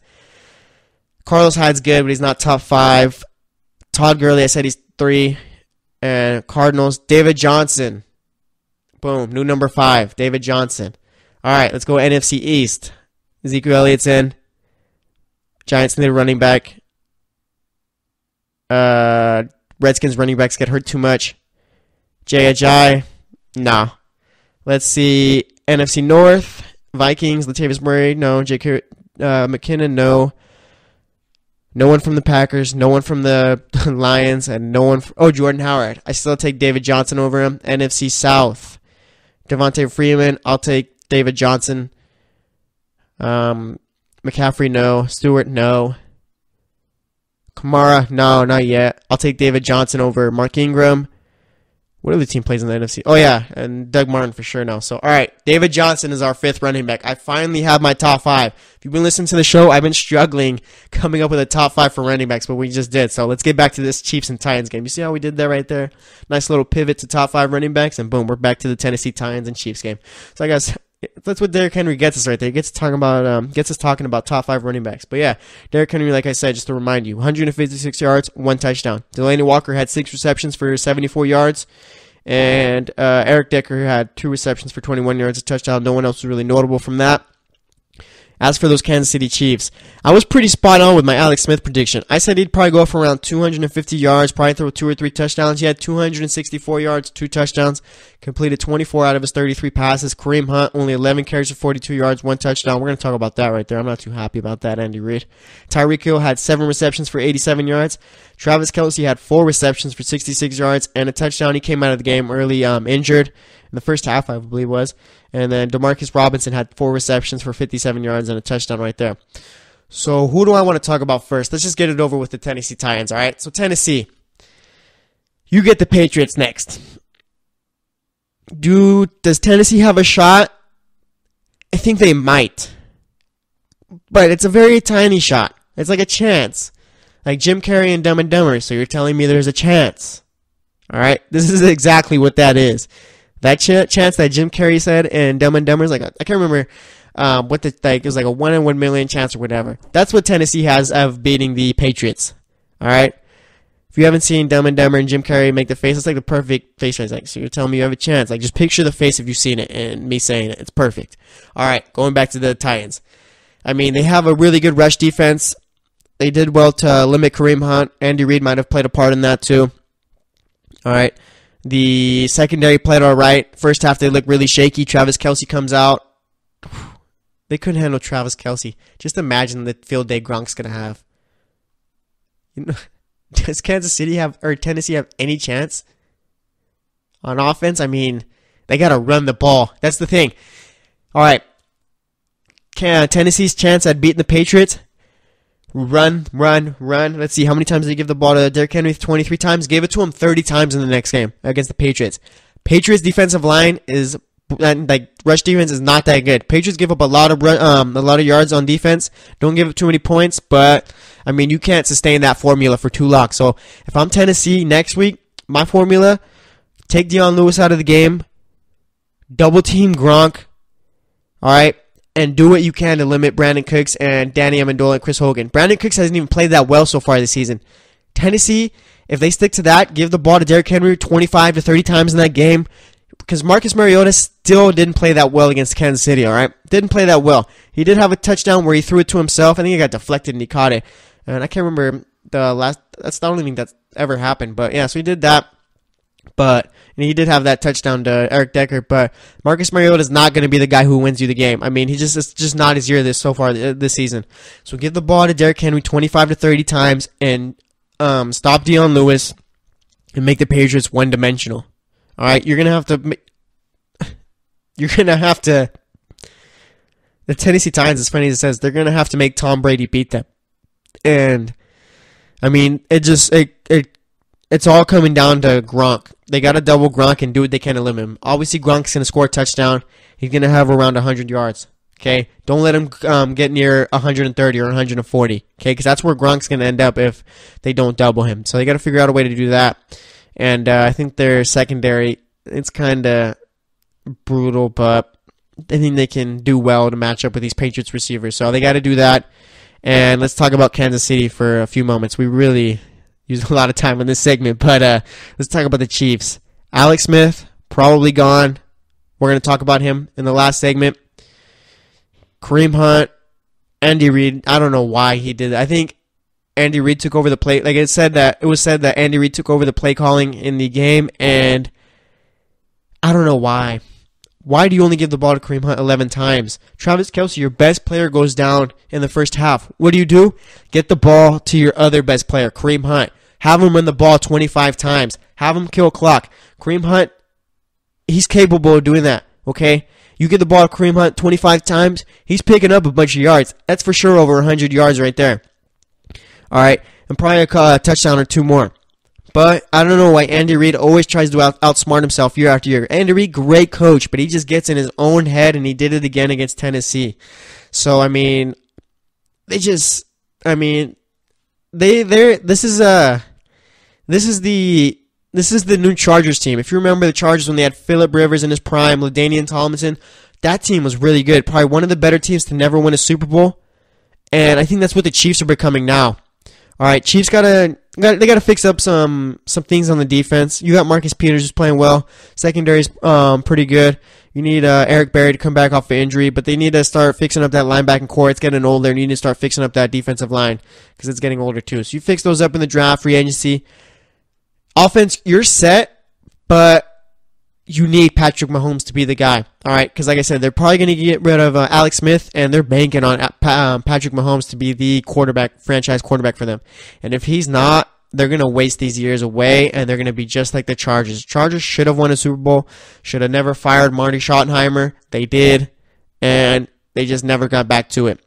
Carlos Hyde's good, but he's not top 5. Todd Gurley, I said he's 3. And Cardinals, David Johnson. Boom, new number 5, David Johnson. All right, let's go NFC East. Ezekiel Elliott's in. Giants need a running back. Redskins running backs get hurt too much. Jay Ajayi, nah. Let's see, NFC North. Vikings, Latavius Murray, no. J.K. McKinnon, no. No one from the Packers, no one from the Lions, and no one Jordan Howard. I still take David Johnson over him. NFC South. Devontae Freeman, I'll take David Johnson. McCaffrey, no. Stewart, no. Kamara, no, not yet. I'll take David Johnson over Mark Ingram. What other team plays in the NFC? Oh, yeah, and Doug Martin for sure now. So, all right, David Johnson is our 5th running back. I finally have my top 5. If you've been listening to the show, I've been struggling coming up with a top 5 for running backs, but we just did. So let's get back to this Chiefs and Titans game. You see how we did that right there? Nice little pivot to top 5 running backs, and boom, we're back to the Tennessee Titans and Chiefs game. So, I guess that's what Derrick Henry gets us right there. He gets us talking about top 5 running backs. But yeah, Derrick Henry, like I said, just to remind you, 156 yards, 1 touchdown. Delaney Walker had 6 receptions for 74 yards. And Eric Decker had 2 receptions for 21 yards, a touchdown. No one else was really notable from that. As for those Kansas City Chiefs, I was pretty spot on with my Alex Smith prediction. I said he'd probably go for around 250 yards, probably throw 2 or 3 touchdowns. He had 264 yards, 2 touchdowns, completed 24 out of his 33 passes. Kareem Hunt, only 11 carries for 42 yards, 1 touchdown. We're going to talk about that right there. I'm not too happy about that, Andy Reid. Tyreek Hill had 7 receptions for 87 yards. Travis Kelce had 4 receptions for 66 yards and a touchdown. He came out of the game early injured in the first half, I believe it was. And then Demarcus Robinson had 4 receptions for 57 yards and a touchdown right there. So who do I want to talk about first? Let's just get it over with the Tennessee Titans, all right? So Tennessee, you get the Patriots next. Does Tennessee have a shot? I think they might. But it's a very tiny shot. It's like a chance. Like Jim Carrey and Dumb and Dumber. So you're telling me there's a chance. All right? This is exactly what that is. That chance that Jim Carrey said in Dumb and Dumber is like, I can't remember it was like a 1 in 1 million chance or whatever. That's what Tennessee has of beating the Patriots. All right? If you haven't seen Dumb and Dumber and Jim Carrey make the face, it's like the perfect face right. Like, so you're telling me you have a chance. Like, just picture the face if you've seen it and me saying it. It's perfect. All right, going back to the Titans. I mean, they have a really good rush defense. They did well to limit Kareem Hunt. Andy Reid might have played a part in that too. All right. The secondary played all right. First half, they looked really shaky. Travis Kelce comes out. They couldn't handle Travis Kelce. Just imagine the field day Gronk's going to have. Does Kansas City have, or Tennessee have any chance on offense? I mean, they got to run the ball. That's the thing. All right. Tennessee's chance at beating the Patriots. Run. Let's see, how many times did they give the ball to Derrick Henry? 23 times. Gave it to him 30 times in the next game against the Patriots. Patriots defensive line is, like, rush defense is not that good. Patriots give up a lot of yards on defense. Don't give up too many points, but I mean, you can't sustain that formula for too long. So if I'm Tennessee next week, my formula: take Deion Lewis out of the game, double team Gronk, all right, and do what you can to limit Brandon Cooks and Danny Amendola and Chris Hogan. Brandon Cooks hasn't even played that well so far this season. Tennessee, if they stick to that, give the ball to Derrick Henry 25 to 30 times in that game, because Marcus Mariota still didn't play that well against Kansas City, all right? Didn't play that well. He did have a touchdown where he threw it to himself. I think it got deflected and he caught it. And I can't remember the last, that's the only thing that's ever happened. But yeah, so he did that. And he did have that touchdown to Eric Decker, but Marcus Mariota is not going to be the guy who wins you the game. I mean, it's just not his year so far this season. So give the ball to Derrick Henry 25 to 30 times and stop Deion Lewis and make the Patriots one-dimensional. All right, you're going to have to, the Tennessee Titans, as funny as it says, they're going to have to make Tom Brady beat them. And, I mean, it's all coming down to Gronk. They got to double Gronk and do what they can to limit him. Obviously, Gronk's going to score a touchdown. He's going to have around 100 yards. Okay? Don't let him get near 130 or 140. Okay? Because that's where Gronk's going to end up if they don't double him. So they got to figure out a way to do that. And I think their secondary, it's kind of brutal, but I think they can do well to match up with these Patriots receivers. So they got to do that. And let's talk about Kansas City for a few moments. We really used a lot of time on this segment, but let's talk about the Chiefs. Alex Smith, probably gone. We're going to talk about him in the last segment. Kareem Hunt, Andy Reid, I don't know why he did that. I think Andy Reid took over the play. Like it was said that Andy Reid took over the play calling in the game, and I don't know why. Why do you only give the ball to Kareem Hunt 11 times? Travis Kelce, your best player, goes down in the first half. What do? Get the ball to your other best player, Kareem Hunt. Have him run the ball 25 times. Have him kill clock. Kareem Hunt, he's capable of doing that, okay? You get the ball to Kareem Hunt 25 times, he's picking up a bunch of yards. That's for sure over 100 yards right there. All right, and probably a touchdown or two more. But I don't know why Andy Reid always tries to outsmart himself year after year. Andy Reid, great coach, but he just gets in his own head, and he did it again against Tennessee. So I mean, this is the new Chargers team. If you remember the Chargers when they had Phillip Rivers in his prime, LaDainian Tomlinson, that team was really good. Probably one of the better teams to never win a Super Bowl. And I think that's what the Chiefs are becoming now. All right, Chiefs they gotta fix up some things on the defense. You got Marcus Peters who's playing well. Secondary's pretty good. You need Eric Berry to come back off the injury, but they need to start fixing up that linebacking core. It's getting older, and you need to start fixing up that defensive line because it's getting older too. So you fix those up in the draft, free agency. Offense, you're set, but you need Patrick Mahomes to be the guy. All right, because like I said, they're probably going to get rid of Alex Smith, and they're banking on Patrick Mahomes to be the franchise quarterback for them. And if he's not, they're going to waste these years away, and they're going to be just like the Chargers. Chargers should have won a Super Bowl, should have never fired Marty Schottenheimer. They did, and they just never got back to it.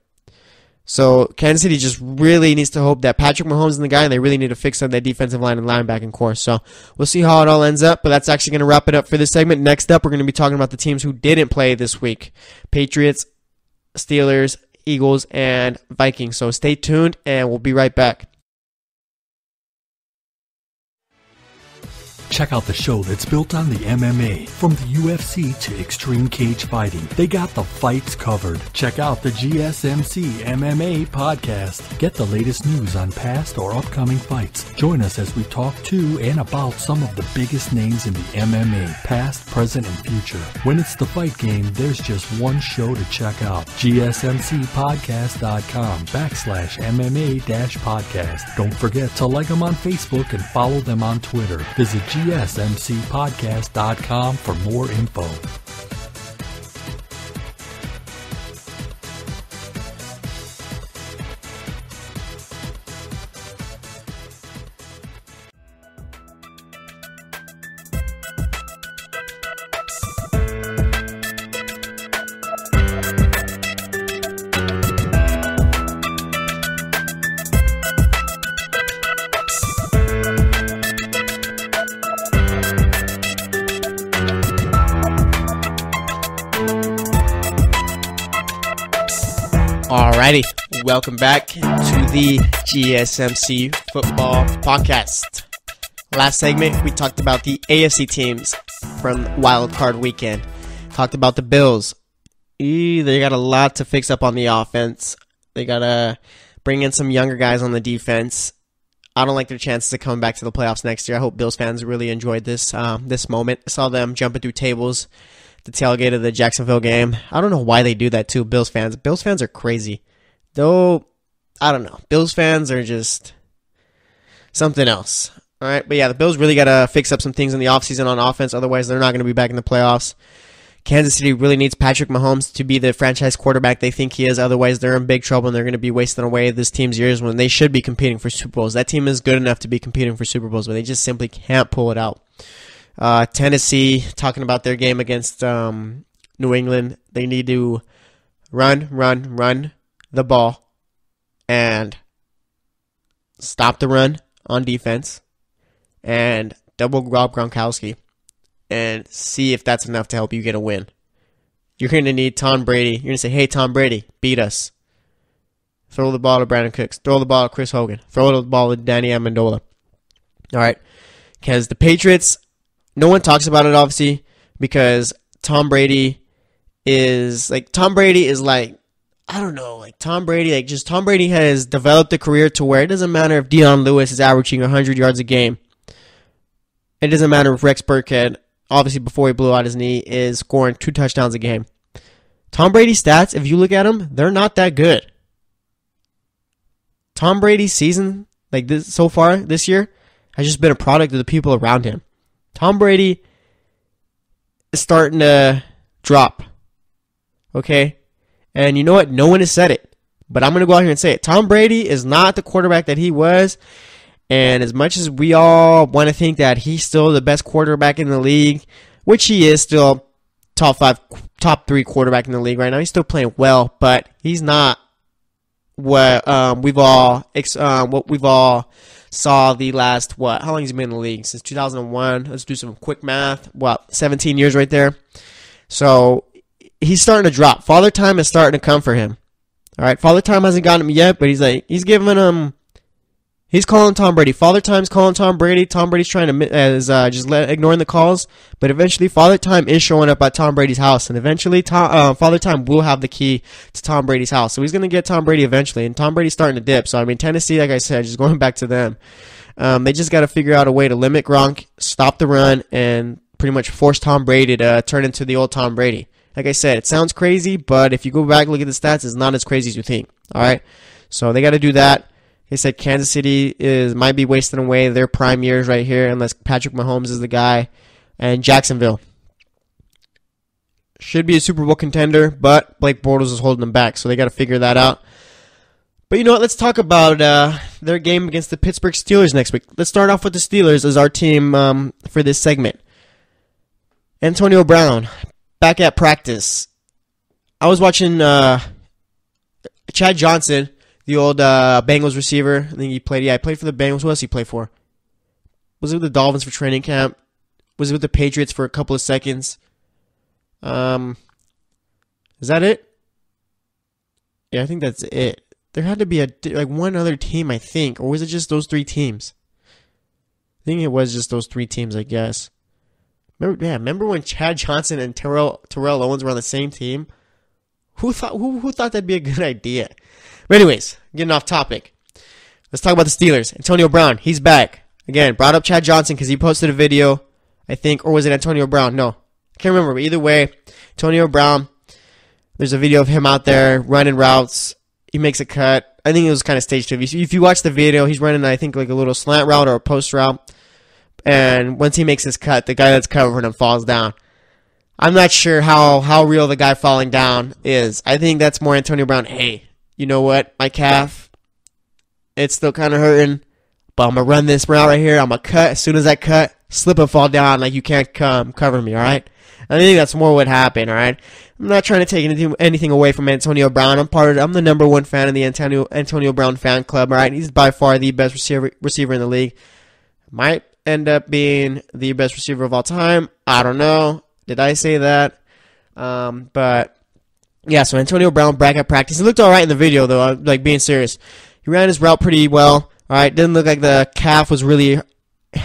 So Kansas City just really needs to hope that Patrick Mahomes is the guy, and they really need to fix up that defensive line and linebacking core. So we'll see how it all ends up, but that's actually going to wrap it up for this segment. Next up, we're going to be talking about the teams who didn't play this week. Patriots, Steelers, Eagles, and Vikings. So stay tuned, and we'll be right back. Check out the show that's built on the MMA. From the UFC to extreme cage fighting, they got the fights covered. Check out the GSMC MMA podcast. Get the latest news on past or upcoming fights. Join us as we talk to and about some of the biggest names in the MMA, past, present, and future. When it's the fight game, there's just one show to check out. GSMCpodcast.com/MMA-podcast. Don't forget to like them on Facebook and follow them on Twitter. Visit gsmcpodcast.com for more info. Alrighty, welcome back to the GSMC Football Podcast. Last segment, we talked about the AFC teams from Wild Card Weekend. Talked about the Bills. They got a lot to fix up on the offense. They got to bring in some younger guys on the defense. I don't like their chances of coming back to the playoffs next year. I hope Bills fans really enjoyed this moment. I saw them jumping through tables the tailgate of the Jacksonville game. I don't know why they do that too, Bills fans. Bills fans are crazy. Though, I don't know. Bills fans are just something else. All right, but yeah, the Bills really got to fix up some things in the offseason on offense. Otherwise, they're not going to be back in the playoffs. Kansas City really needs Patrick Mahomes to be the franchise quarterback they think he is. Otherwise, they're in big trouble and they're going to be wasting away this team's years when they should be competing for Super Bowls. That team is good enough to be competing for Super Bowls, but they just simply can't pull it out. Tennessee, talking about their game against New England, they need to run the ball and stop the run on defense and double Rob Gronkowski and see if that's enough to help you get a win. You're going to need Tom Brady. You're going to say, hey, Tom Brady, beat us. Throw the ball to Brandon Cooks. Throw the ball to Chris Hogan. Throw the ball to Danny Amendola. All right. Because the Patriots, no one talks about it, obviously, because Tom Brady is like, Tom Brady has developed a career to where it doesn't matter if Deion Lewis is averaging 100 yards a game. It doesn't matter if Rex Burkhead, obviously before he blew out his knee, is scoring 2 touchdowns a game. Tom Brady's stats, if you look at them, they're not that good. Tom Brady's season, like this so far this year, has just been a product of the people around him. Tom Brady is starting to drop. Okay? And you know what? No one has said it. But I'm going to go out here and say it. Tom Brady is not the quarterback that he was. And as much as we all want to think that he's still the best quarterback in the league, which he is still top 3 quarterback in the league right now. He's still playing well, but he's not what we've all saw the last, how long has he been in the league? Since 2001. Let's do some quick math. 17 years right there. So he's starting to drop. Father Time is starting to come for him. All right, Father Time hasn't gotten him yet, but he's calling Tom Brady. Father Time's calling Tom Brady. Tom Brady's trying to ignoring the calls, but eventually Father Time is showing up at Tom Brady's house, and eventually Father Time will have the key to Tom Brady's house. So he's going to get Tom Brady eventually, and Tom Brady's starting to dip. So I mean, Tennessee, like I said, just going back to them, they just got to figure out a way to limit Gronk, stop the run, and pretty much force Tom Brady to turn into the old Tom Brady. Like I said, it sounds crazy, but if you go back and look at the stats, it's not as crazy as you think. All right, so they got to do that. They said Kansas City might be wasting away their prime years right here unless Patrick Mahomes is the guy. And Jacksonville should be a Super Bowl contender, but Blake Bortles is holding them back, so they got to figure that out. But you know what? Let's talk about their game against the Pittsburgh Steelers next week. Let's start off with the Steelers as our team for this segment. Antonio Brown, back at practice. I was watching Chad Johnson, the old Bengals receiver. I think he played. Yeah, he played for the Bengals. Who else did he play for? Was it with the Dolphins for training camp? Was it with the Patriots for a couple of seconds? Is that it? Yeah, I think that's it. There had to be one other team, I think. Or was it just those 3 teams? I think it was just those 3 teams, I guess. Remember when Chad Johnson and Terrell Owens were on the same team? Who thought that'd be a good idea? But anyways, getting off topic. Let's talk about the Steelers. Antonio Brown, he's back. Again, brought up Chad Johnson because he posted a video, I think, or was it Antonio Brown? No. I can't remember, but either way, Antonio Brown, there's a video of him out there running routes. He makes a cut. I think it was kind of staged too. If you watch the video, he's running, I think, like a little slant route or a post route. and once he makes his cut, the guy that's covering him falls down. I'm not sure how real the guy falling down is. I think that's more Antonio Brown. Hey, you know what? My calf, it's still kind of hurting, but I'm going to run this route right here. I'm going to cut. As soon as I cut, slip and fall down like you can't cover me, all right? I think that's more what happened, all right? I'm not trying to take anything away from Antonio Brown. I'm the number one fan of the Antonio Brown fan club, all right? He's by far the best receiver in the league. Might end up being the best receiver of all time. I don't know. Did I say that? But yeah, so Antonio Brown back at practice. He looked all right in the video, though. I'm like being serious. He ran his route pretty well. All right, didn't look like the calf was really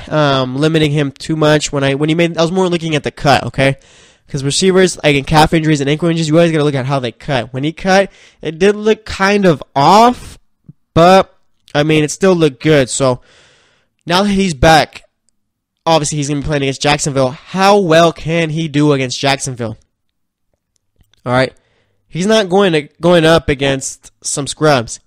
limiting him too much. I was more looking at the cut, okay? Because receivers, like in calf injuries and ankle injuries, you always got to look at how they cut. When he cut, it did look kind of off, but I mean, it still looked good. So now that he's back, obviously he's going to be playing against Jacksonville. How well can he do against Jacksonville? All right, he's not going up against some scrubs.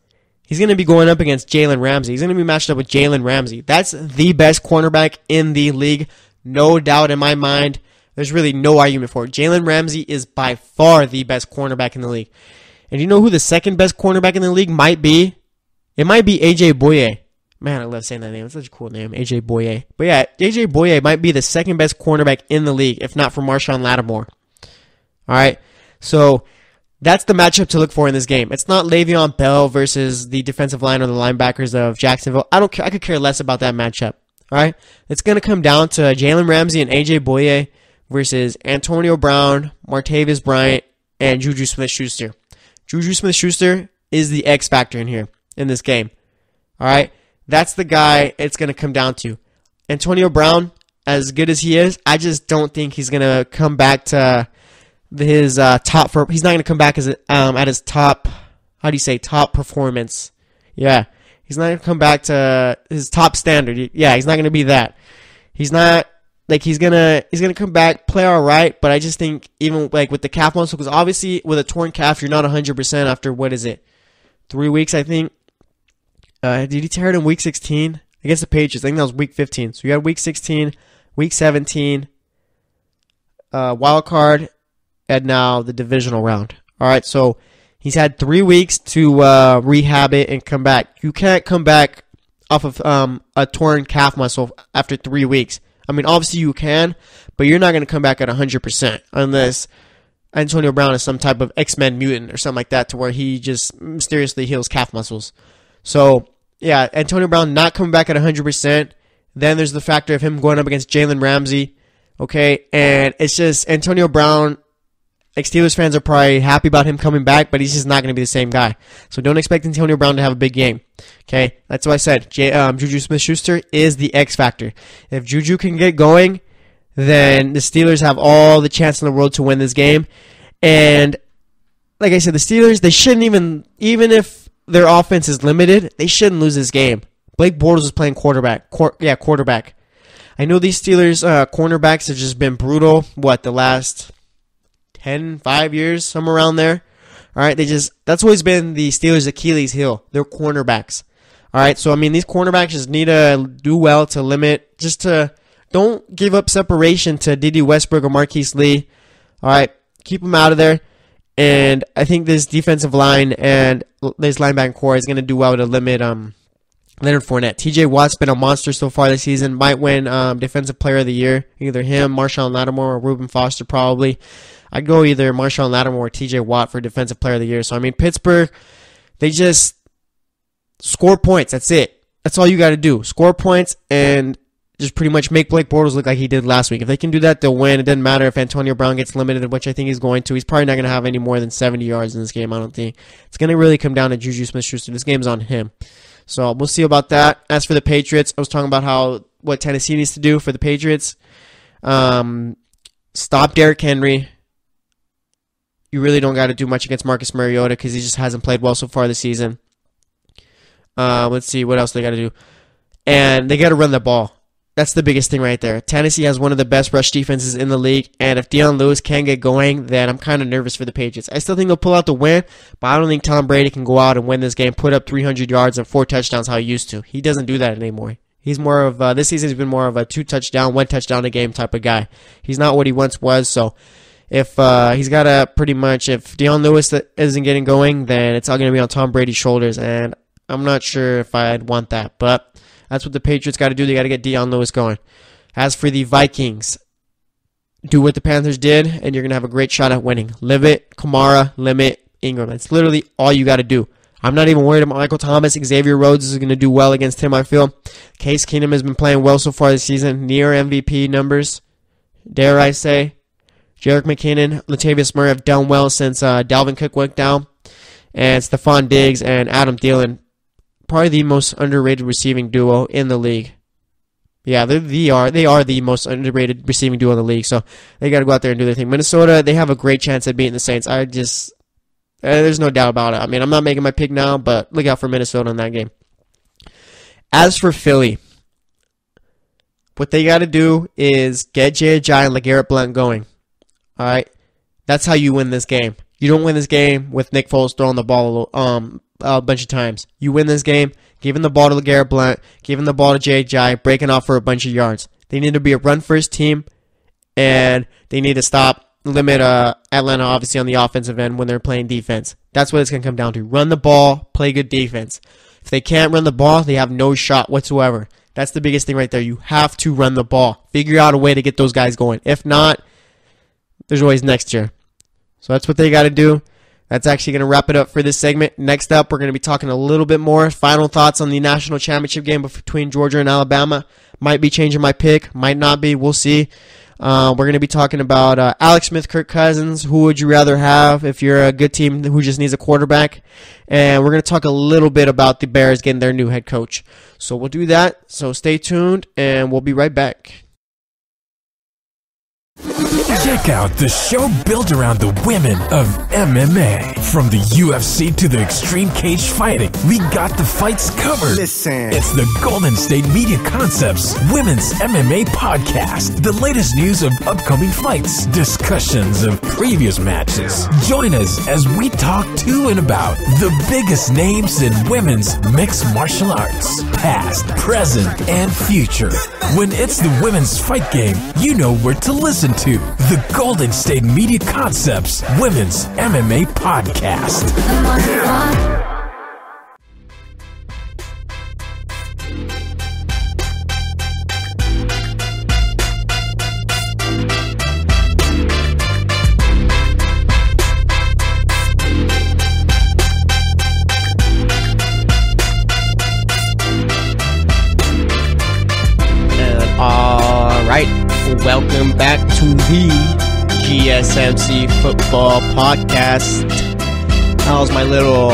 He's going to be going up against Jalen Ramsey. He's going to be matched up with Jalen Ramsey. That's the best cornerback in the league, no doubt in my mind. There's really no argument for it. Jalen Ramsey is by far the best cornerback in the league. And you know who the second best cornerback in the league might be? It might be A.J. Bouye. Man, I love saying that name. It's such a cool name, A.J. Bouye. But yeah, A.J. Bouye might be the second best cornerback in the league, if not for Marshawn Lattimore. All right, so that's the matchup to look for in this game. It's not Le'Veon Bell versus the defensive line or the linebackers of Jacksonville. I don't care. I could care less about that matchup. All right, it's going to come down to Jalen Ramsey and A.J. Bouye versus Antonio Brown, Martavis Bryant, and Juju Smith-Schuster. Juju Smith-Schuster is the X factor in here, in this game. All right? That's the guy it's going to come down to. Antonio Brown, as good as he is, I just don't think he's going to come back to his top. He's not going to come back as at his top, top performance. Yeah. He's not going to come back to his top standard. Yeah, he's not going to be that. He's not. Like, he's gonna come back, play all right, but I just think even, like, with the calf muscle, because obviously with a torn calf, you're not 100% after, 3 weeks, I think? Did he tear it in week 16? Against the Patriots. I think that was week 15. So you had week 16, week 17, wild card, and now the divisional round. All right, so he's had 3 weeks to rehab it and come back. You can't come back off of a torn calf muscle after 3 weeks. I mean, obviously you can, but you're not going to come back at 100% unless Antonio Brown is some type of X-Men mutant or something like that to where he just mysteriously heals calf muscles. So, yeah, Antonio Brown not coming back at 100%. Then there's the factor of him going up against Jalen Ramsey, okay? And it's just Antonio Brown, like Steelers fans are probably happy about him coming back, but he's just not going to be the same guy. So don't expect Antonio Brown to have a big game. Okay, that's what I said. Juju Smith-Schuster is the X factor. If Juju can get going, then the Steelers have all the chance in the world to win this game. And like I said, the Steelers, they shouldn't even if their offense is limited, they shouldn't lose this game. Blake Bortles is playing quarterback. Quarterback. I know these Steelers cornerbacks have just been brutal. The last 5 years, somewhere around there. All right, that's always been the Steelers' Achilles heel. They're cornerbacks. All right, so I mean, these cornerbacks just need to do well to limit, don't give up separation to Dede Westbrook or Marquise Lee. All right, keep them out of there. And I think this defensive line and this linebacking core is going to do well to limit Leonard Fournette. TJ Watt's been a monster so far this season. Might win Defensive Player of the Year. Either him, Marshawn Lattimore, or Reuben Foster probably. I'd go either Marshawn Lattimore or TJ Watt for Defensive Player of the Year. So, I mean, Pittsburgh, they just score points. That's it. That's all you got to do. Score points and just pretty much make Blake Bortles look like he did last week. If they can do that, they'll win. It doesn't matter if Antonio Brown gets limited, which I think he's going to. He's probably not going to have any more than 70 yards in this game, I don't think. It's going to really come down to Juju Smith-Schuster. This game's on him. So we'll see about that. As for the Patriots, I was talking about what Tennessee needs to do for the Patriots. Stop Derrick Henry. You really don't got to do much against Marcus Mariota because he just hasn't played well so far this season. Let's see what else they got to do. And they got to run the ball. That's the biggest thing right there. Tennessee has one of the best rush defenses in the league, and if Deion Lewis can get going, then I'm kind of nervous for the Patriots. I still think they'll pull out the win, but I don't think Tom Brady can go out and win this game, put up 300 yards and 4 touchdowns how he used to. He doesn't do that anymore. He's more of, this season he's been more of a 2-touchdown, 1-touchdown a game type of guy. He's not what he once was, so if he's got to pretty much, if Dion Lewis isn't getting going, then it's all going to be on Tom Brady's shoulders, and I'm not sure if I'd want that, but that's what the Patriots got to do. They got to get Dion Lewis going. As for the Vikings, do what the Panthers did, and you're going to have a great shot at winning. Limit Kamara, limit Ingram. That's literally all you got to do. I'm not even worried about Michael Thomas. Xavier Rhodes is going to do well against him, I feel. Case Keenum has been playing well so far this season. Near MVP numbers, dare I say. Jerick McKinnon, Latavius Murray have done well since Dalvin Cook went down. And Stephon Diggs and Adam Thielen, probably the most underrated receiving duo in the league. Yeah, they are the most underrated receiving duo in the league. So they got to go out there and do their thing. Minnesota, they have a great chance at beating the Saints. There's no doubt about it. I mean, I'm not making my pick now, but look out for Minnesota in that game. As for Philly, what they got to do is get J.J. and LeGarrette Blount going. All right? That's how you win this game. You don't win this game with Nick Foles throwing the ball a bunch of times. You win this game giving the ball to LeGarrette Blount, giving the ball to J.J., breaking off for a bunch of yards. They need to be a run-first team, and they need to limit Atlanta, obviously, on the offensive end when they're playing defense. That's what it's going to come down to. Run the ball, play good defense. If they can't run the ball, they have no shot whatsoever. That's the biggest thing right there. You have to run the ball. Figure out a way to get those guys going. If not, there's always next year. So that's what they got to do. That's actually going to wrap it up for this segment. Next up, we're going to be talking a little bit more. Final thoughts on the national championship game between Georgia and Alabama. Might be changing my pick. Might not be. We'll see. We're going to be talking about Alex Smith, Kirk Cousins. Who would you rather have if you're a good team who just needs a quarterback? And we're going to talk a little bit about the Bears getting their new head coach. So we'll do that. So stay tuned, and we'll be right back. Check out the show built around the women of MMA. From the UFC to the extreme cage fighting, we got the fights covered. Listen. It's the Golden State Media Concepts Women's MMA Podcast. The latest news of upcoming fights, discussions of previous matches. Join us as we talk to and about the biggest names in women's mixed martial arts, past, present, and future. When it's the women's fight game, you know where to listen to. The Golden State Media Concepts Women's MMA Podcast. Welcome back to the GSMC Football Podcast. That was my little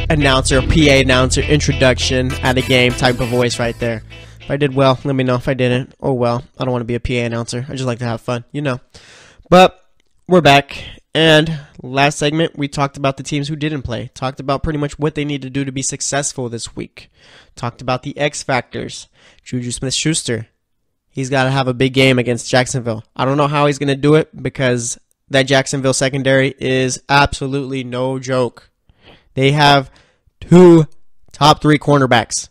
announcer, PA announcer introduction at a game type of voice right there. If I did well, let me know. If I didn't, oh well. I don't want to be a PA announcer. I just like to have fun, you know. But we're back. And last segment, we talked about the teams who didn't play. Talked about pretty much what they need to do to be successful this week. Talked about the X factors. Juju Smith-Schuster. He's got to have a big game against Jacksonville. I don't know how he's going to do it because that Jacksonville secondary is absolutely no joke. They have 2 top 3 cornerbacks.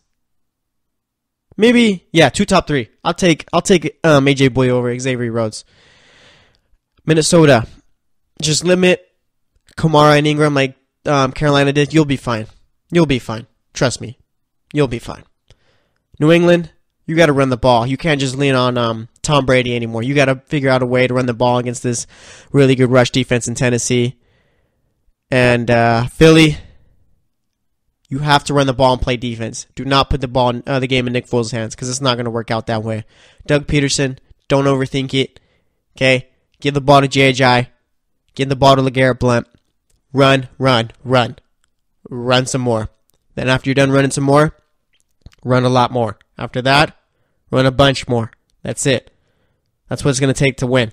Maybe, yeah, 2 top 3. I'll take AJ Boye over Xavier Rhodes. Minnesota, just limit Kamara and Ingram like Carolina did. You'll be fine. You'll be fine. Trust me. You'll be fine. New England, you got to run the ball. You can't just lean on Tom Brady anymore. You got to figure out a way to run the ball against this really good rush defense in Tennessee. And Philly, you have to run the ball and play defense. Do not put the game in Nick Foles' hands because it's not going to work out that way. Doug Peterson, don't overthink it. Okay? Give the ball to J.J. Give the ball to LeGarrette Blount. Run. Run some more. Then after you're done running some more, run a lot more. After that, run a bunch more. That's it. That's what it's going to take to win.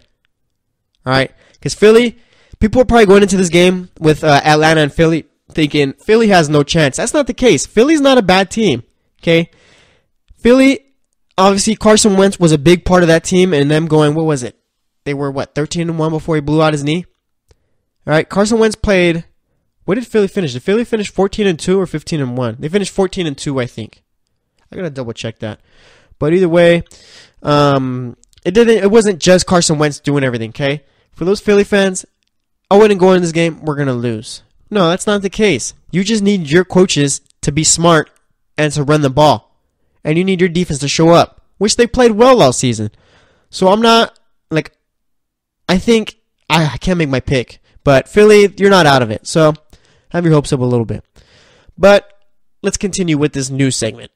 All right? Because Philly, people are probably going into this game with Atlanta and Philly thinking Philly has no chance. That's not the case. Philly's not a bad team. Okay? Philly, obviously, Carson Wentz was a big part of that team and them going, what was it? They were, 13-1 before he blew out his knee? All right? Carson Wentz played, what did Philly finish? Did Philly finish 14-2 or 15-1? They finished 14-2, I think. I gotta double check that. But either way, it wasn't just Carson Wentz doing everything, okay? For those Philly fans, I wouldn't go in this game, we're gonna lose. No, that's not the case. You just need your coaches to be smart and to run the ball. And you need your defense to show up, which they played well all season. So I'm not, I think, I can't make my pick. But Philly, you're not out of it. So have your hopes up a little bit. But let's continue with this news segment.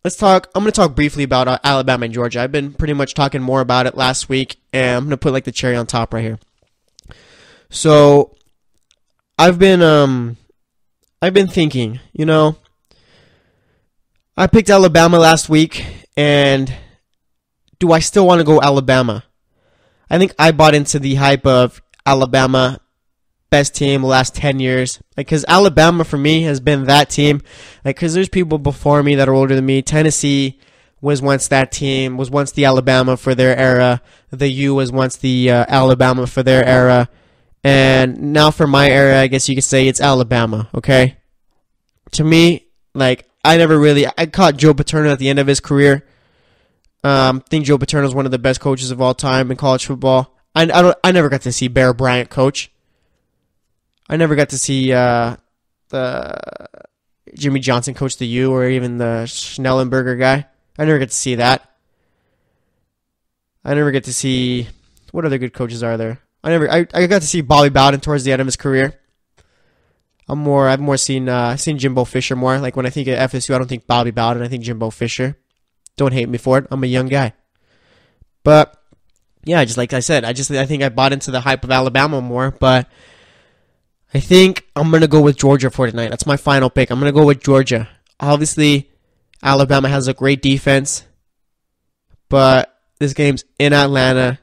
I'm going to talk briefly about Alabama and Georgia. I've been pretty much talking more about it last week, and I'm going to put the cherry on top right here. So I've been thinking, I picked Alabama last week, and do I still want to go Alabama? I think I bought into the hype of Alabama, best team the last 10 years. Because Alabama, for me, has been that team. Because there's people before me that are older than me. Tennessee was once that team, was once the Alabama for their era. The U was once the Alabama for their era. And now for my era, I guess you could say it's Alabama, okay? To me, I caught Joe Paterno at the end of his career. I think Joe Paterno is one of the best coaches of all time in college football. I never got to see Bear Bryant coach. I never got to see the Jimmy Johnson coach the U, or even the Schnellenberger guy. I never get to see that. I never get to see, what other good coaches are there? I got to see Bobby Bowden towards the end of his career. I've more seen Jimbo Fisher more. Like when I think of FSU, I don't think Bobby Bowden. I think Jimbo Fisher. Don't hate me for it. I'm a young guy. But yeah, just like I said, I think I bought into the hype of Alabama more. But I think I'm gonna go with Georgia for tonight. That's my final pick. I'm gonna go with Georgia. Obviously, Alabama has a great defense, but this game's in Atlanta.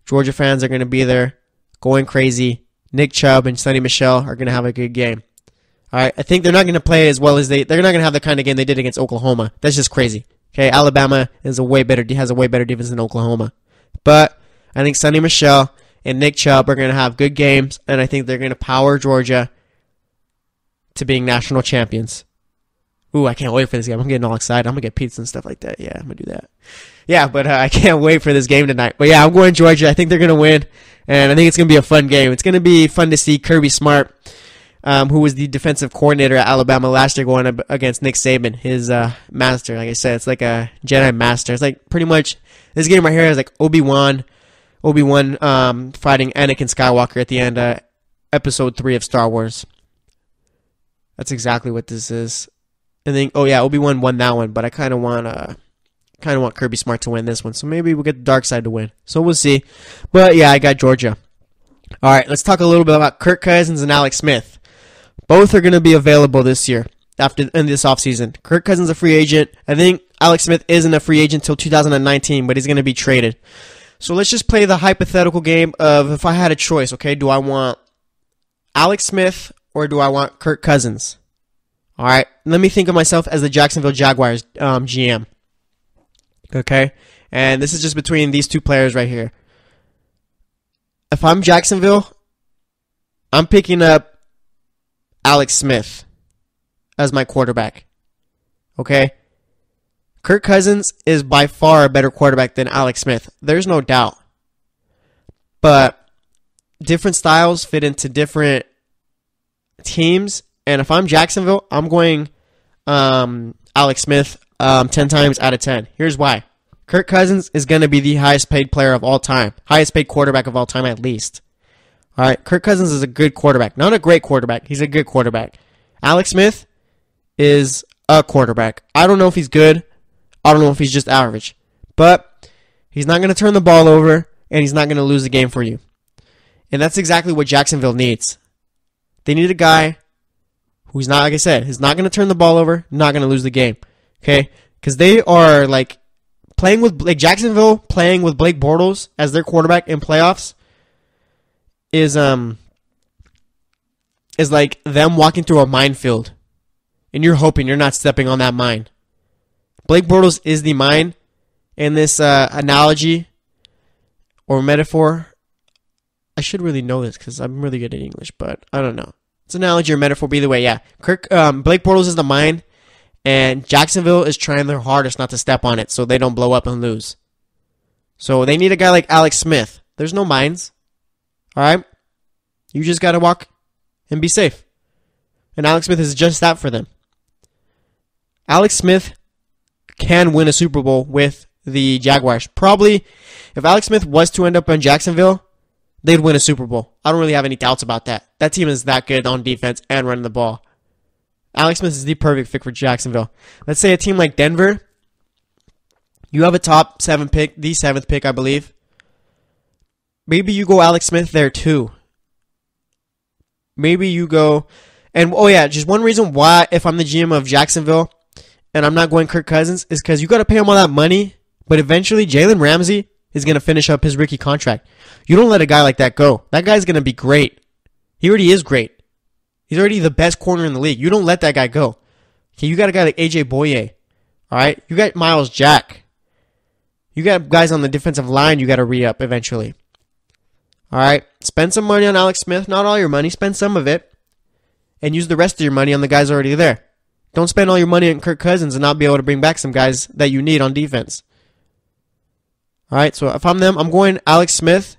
Georgia fans are gonna be there, going crazy. Nick Chubb and Sonny Michel are gonna have a good game. All right, I think they're not gonna play as well as they're not gonna have the kind of game they did against Oklahoma. That's just crazy. Okay, Alabama has a way better defense than Oklahoma, but I think Sonny Michel and Nick Chubb are gonna have good games, and I think they're gonna power Georgia to being national champions. Ooh, I can't wait for this game. I'm getting all excited. I'm gonna get pizza and stuff like that. Yeah, I'm gonna do that. Yeah, but I can't wait for this game tonight. But yeah, I'm going Georgia. I think they're gonna win, and I think it's gonna be a fun game. It's gonna be fun to see Kirby Smart, who was the defensive coordinator at Alabama last year, going up against Nick Saban, his master. Like I said, it's like a Jedi master. It's like pretty much this game right here is like Obi-Wan fighting Anakin Skywalker at the end of Episode 3 of Star Wars. That's exactly what this is. I think, Obi-Wan won that one, but I kind of want Kirby Smart to win this one. So maybe we'll get the dark side to win. So we'll see. But yeah, I got Georgia. All right, let's talk a little bit about Kirk Cousins and Alex Smith. Both are going to be available this year in this offseason. Kirk Cousins is a free agent. I think Alex Smith isn't a free agent until 2019, but he's going to be traded. So let's just play the hypothetical game of if I had a choice, okay? Do I want Alex Smith or do I want Kirk Cousins? All right, let me think of myself as the Jacksonville Jaguars GM. Okay, and this is just between these two players right here. If I'm Jacksonville, I'm picking up Alex Smith as my quarterback. Okay? Kirk Cousins is by far a better quarterback than Alex Smith. There's no doubt. But different styles fit into different teams. And if I'm Jacksonville, I'm going Alex Smith 10 times out of 10. Here's why. Kirk Cousins is going to be the highest paid player of all time. Highest paid quarterback of all time, at least. All right, Kirk Cousins is a good quarterback. Not a great quarterback. He's a good quarterback. Alex Smith is a quarterback. I don't know if he's good. I don't know if he's just average. But he's not going to turn the ball over, and he's not going to lose the game for you. And that's exactly what Jacksonville needs. They need a guy who's not, like I said, he's not going to turn the ball over, not going to lose the game. Okay? Because they are playing with Jacksonville playing with Blake Bortles as their quarterback in playoffs is like them walking through a minefield, and you're hoping you're not stepping on that mine. Blake Bortles is the mine in this analogy or metaphor. I should really know this because I'm really good at English, but I don't know. It's an analogy or metaphor, but either way, yeah. Blake Bortles is the mine, And Jacksonville is trying their hardest not to step on it so they don't blow up and lose. So they need a guy like Alex Smith. There's no mines. All right? You just got to walk and be safe. And Alex Smith is just that for them. Alex Smith can win a Super Bowl with the Jaguars. Probably, if Alex Smith was to end up in Jacksonville, they'd win a Super Bowl. I don't really have any doubts about that. That team is that good on defense and running the ball. Alex Smith is the perfect fit for Jacksonville. Let's say a team like Denver, you have a top 7 pick, the 7th pick, I believe. Maybe you go Alex Smith there too. Maybe you go, and just one reason why, if I'm the GM of Jacksonville and I'm not going Kirk Cousins, is because you got to pay him all that money, but eventually Jalen Ramsey is going to finish up his rookie contract. You don't let a guy like that go. That guy's going to be great. He already is great. He's already the best corner in the league. You don't let that guy go. Okay, you got a guy like AJ Boye. All right? You got Miles Jack. You got guys on the defensive line you got to re-up eventually. All right? Spend some money on Alex Smith. Not all your money. Spend some of it. And use the rest of your money on the guys already there. Don't spend all your money on Kirk Cousins and not be able to bring back some guys that you need on defense. All right? So if I'm them, I'm going Alex Smith.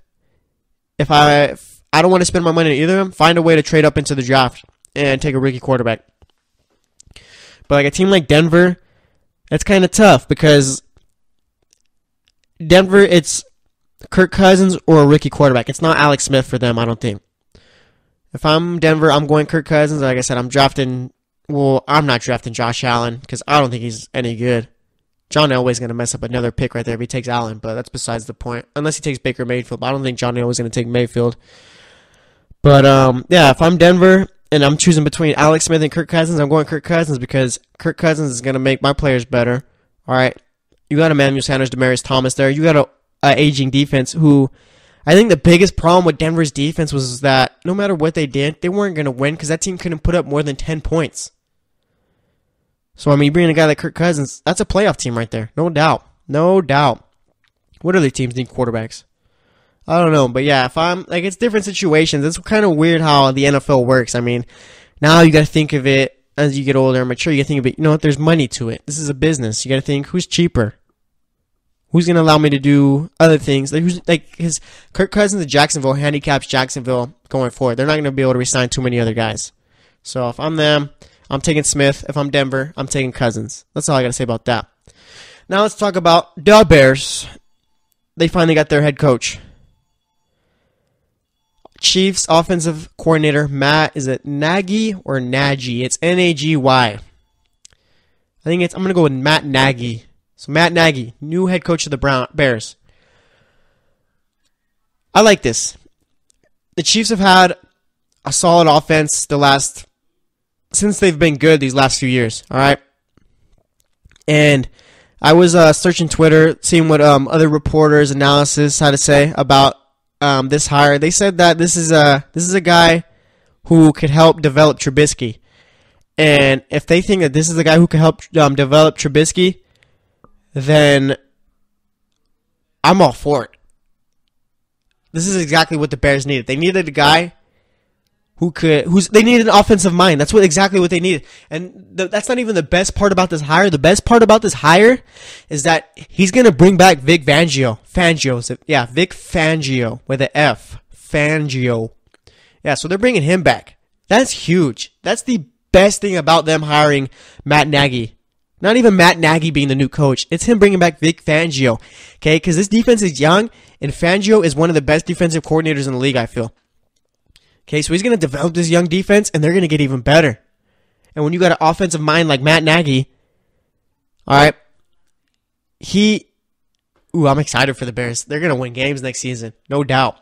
If I don't want to spend my money on either of them, find a way to trade up into the draft and take a rookie quarterback. But like a team like Denver, that's kind of tough because Denver, it's Kirk Cousins or a rookie quarterback. It's not Alex Smith for them, I don't think. If I'm Denver, I'm going Kirk Cousins. Like I said, I'm not drafting Josh Allen because I don't think he's any good. John Elway's going to mess up another pick right there if he takes Allen, but that's besides the point. Unless he takes Baker Mayfield, but I don't think John Elway's going to take Mayfield. But, if I'm Denver and I'm choosing between Alex Smith and Kirk Cousins, I'm going Kirk Cousins because Kirk Cousins is going to make my players better. All right? You got Emmanuel Sanders, Demaryius Thomas there. You got a aging defense who I think the biggest problem with Denver's defense was that no matter what they did, they weren't going to win because that team couldn't put up more than 10 points. So, I mean, you bring in a guy like Kirk Cousins, that's a playoff team right there. No doubt. No doubt. What other teams need quarterbacks? I don't know. But, yeah, if I'm, like, it's different situations. It's kind of weird how the NFL works. I mean, now you got to think of it as you get older and mature. You got to think of it, you know what, there's money to it. This is a business. You got to think, who's cheaper? Who's going to allow me to do other things? His Kirk Cousins of Jacksonville handicaps Jacksonville going forward. They're not going to be able to re-sign too many other guys. So, if I'm them, I'm taking Smith. If I'm Denver, I'm taking Cousins. That's all I got to say about that. Now let's talk about the Bears. They finally got their head coach. Chiefs offensive coordinator Matt, is it Nagy or Nagy? It's Nagy. I'm going to go with Matt Nagy. So Matt Nagy, new head coach of the Bears. I like this. The Chiefs have had a solid offense since they've been good these last few years, all right? And I was searching Twitter, seeing what other reporters' analysis had to say about this hire. They said that this is a guy who could help develop Trubisky. And if they think that this is the guy who can help develop Trubisky, then I'm all for it. This is exactly what the Bears needed. They needed a guy they needed an offensive mind. That's exactly what they needed. And that's not even the best part about this hire. The best part about this hire is that he's going to bring back Vic Fangio. Vic Fangio with an F. Fangio. Yeah, so they're bringing him back. That's huge. That's the best thing about them hiring Matt Nagy. Not even Matt Nagy being the new coach. It's him bringing back Vic Fangio. Okay, because this defense is young, and Fangio is one of the best defensive coordinators in the league, I feel. Okay, so he's going to develop this young defense, and they're going to get even better. And when you got an offensive mind like Matt Nagy, all right, I'm excited for the Bears. They're going to win games next season, no doubt.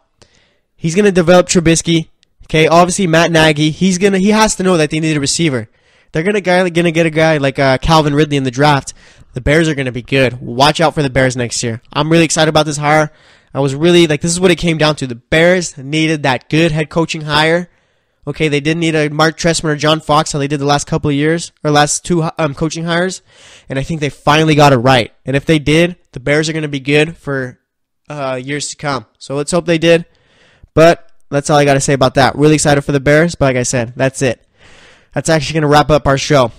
He's going to develop Trubisky. Okay, obviously Matt Nagy, he has to know that they need a receiver. They're going to get a guy like Calvin Ridley in the draft. The Bears are going to be good. Watch out for the Bears next year. I'm really excited about this hire. I was really, this is what it came down to. The Bears needed that good head coaching hire. Okay, they didn't need a Mark Trestman or John Fox, how they did the last couple of years, or last two coaching hires. And I think they finally got it right. And if they did, the Bears are going to be good for years to come. So let's hope they did. But that's all I got to say about that. Really excited for the Bears, but like I said, that's it. That's actually going to wrap up our show.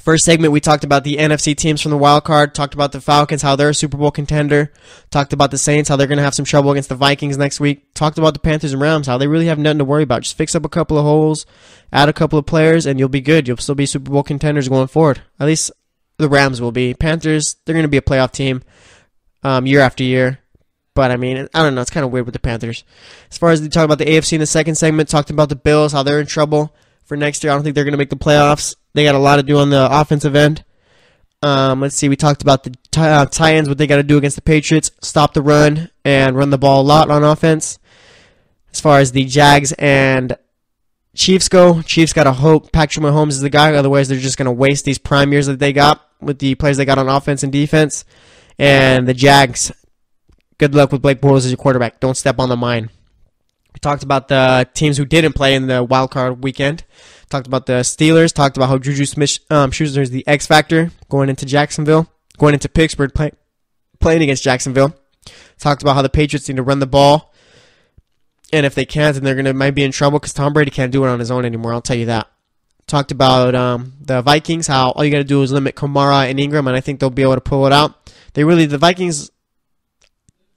First segment, we talked about the NFC teams from the wild card, talked about the Falcons, how they're a Super Bowl contender, talked about the Saints, how they're going to have some trouble against the Vikings next week, talked about the Panthers and Rams, how they really have nothing to worry about. Just fix up a couple of holes, add a couple of players, and you'll be good. You'll still be Super Bowl contenders going forward. At least the Rams will be. Panthers, they're going to be a playoff team year after year. But, I mean, I don't know. It's kind of weird with the Panthers. As far as we talk about the AFC in the second segment, talked about the Bills, how they're in trouble for next year. I don't think they're going to make the playoffs. They got a lot to do on the offensive end. Let's see. We talked about the Titans, what they got to do against the Patriots, stop the run and run the ball a lot on offense. As far as the Jags and Chiefs go, Chiefs got to hope Patrick Mahomes is the guy. Otherwise, they're just going to waste these prime years that they got with the players they got on offense and defense. And the Jags, good luck with Blake Bortles as your quarterback. Don't step on the mine. We talked about the teams who didn't play in the wild card weekend. Talked about the Steelers. Talked about how Juju Smith-Schuster is the X factor going into Jacksonville, going into Pittsburgh, playing against Jacksonville. Talked about how the Patriots need to run the ball, and if they can't, then they might be in trouble because Tom Brady can't do it on his own anymore. I'll tell you that. Talked about the Vikings, how all you got to do is limit Kamara and Ingram, and I think they'll be able to pull it out. The Vikings.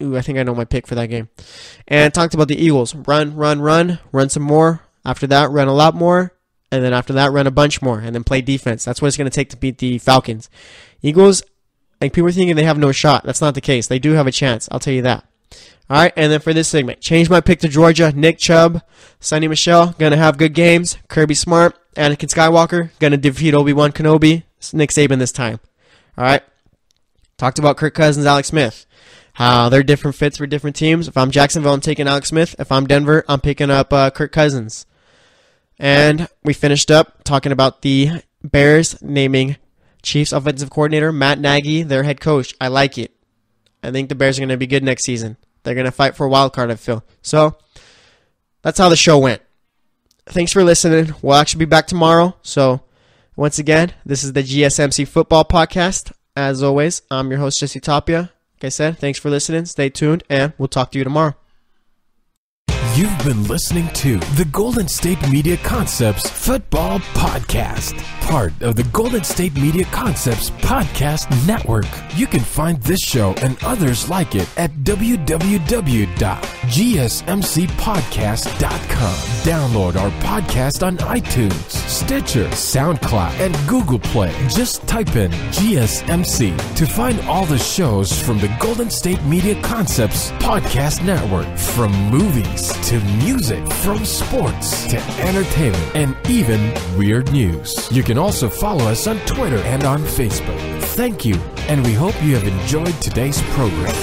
Ooh, I think I know my pick for that game. And talked about the Eagles. Run some more. After that, run a lot more. And then after that, run a bunch more. And then play defense. That's what it's going to take to beat the Falcons. Eagles, like people are thinking they have no shot. That's not the case. They do have a chance. I'll tell you that. All right, and then for this segment, change my pick to Georgia. Nick Chubb, Sonny Michel, going to have good games. Kirby Smart, Anakin Skywalker, going to defeat Obi-Wan Kenobi. It's Nick Saban this time. All right. Talked about Kirk Cousins, Alex Smith. How they're different fits for different teams. If I'm Jacksonville, I'm taking Alex Smith. If I'm Denver, I'm picking up Kirk Cousins. And we finished up talking about the Bears naming Chiefs offensive coordinator Matt Nagy their head coach. I like it. I think the Bears are going to be good next season. They're going to fight for a wild card, I feel. So that's how the show went. Thanks for listening. We'll actually be back tomorrow. So once again, this is the GSMC Football Podcast. As always, I'm your host, Jesse Tapia. Like I said, thanks for listening. Stay tuned, and we'll talk to you tomorrow. You've been listening to the Golden State Media Concepts Football Podcast, part of the Golden State Media Concepts Podcast Network. You can find this show and others like it at www.gsmcpodcast.com. Download our podcast on iTunes, Stitcher, SoundCloud, and Google Play. Just type in GSMC to find all the shows from the Golden State Media Concepts Podcast Network, from movies to music, from sports to entertainment, and even weird news. You can also follow us on Twitter and on Facebook. Thank you, and we hope you have enjoyed today's program.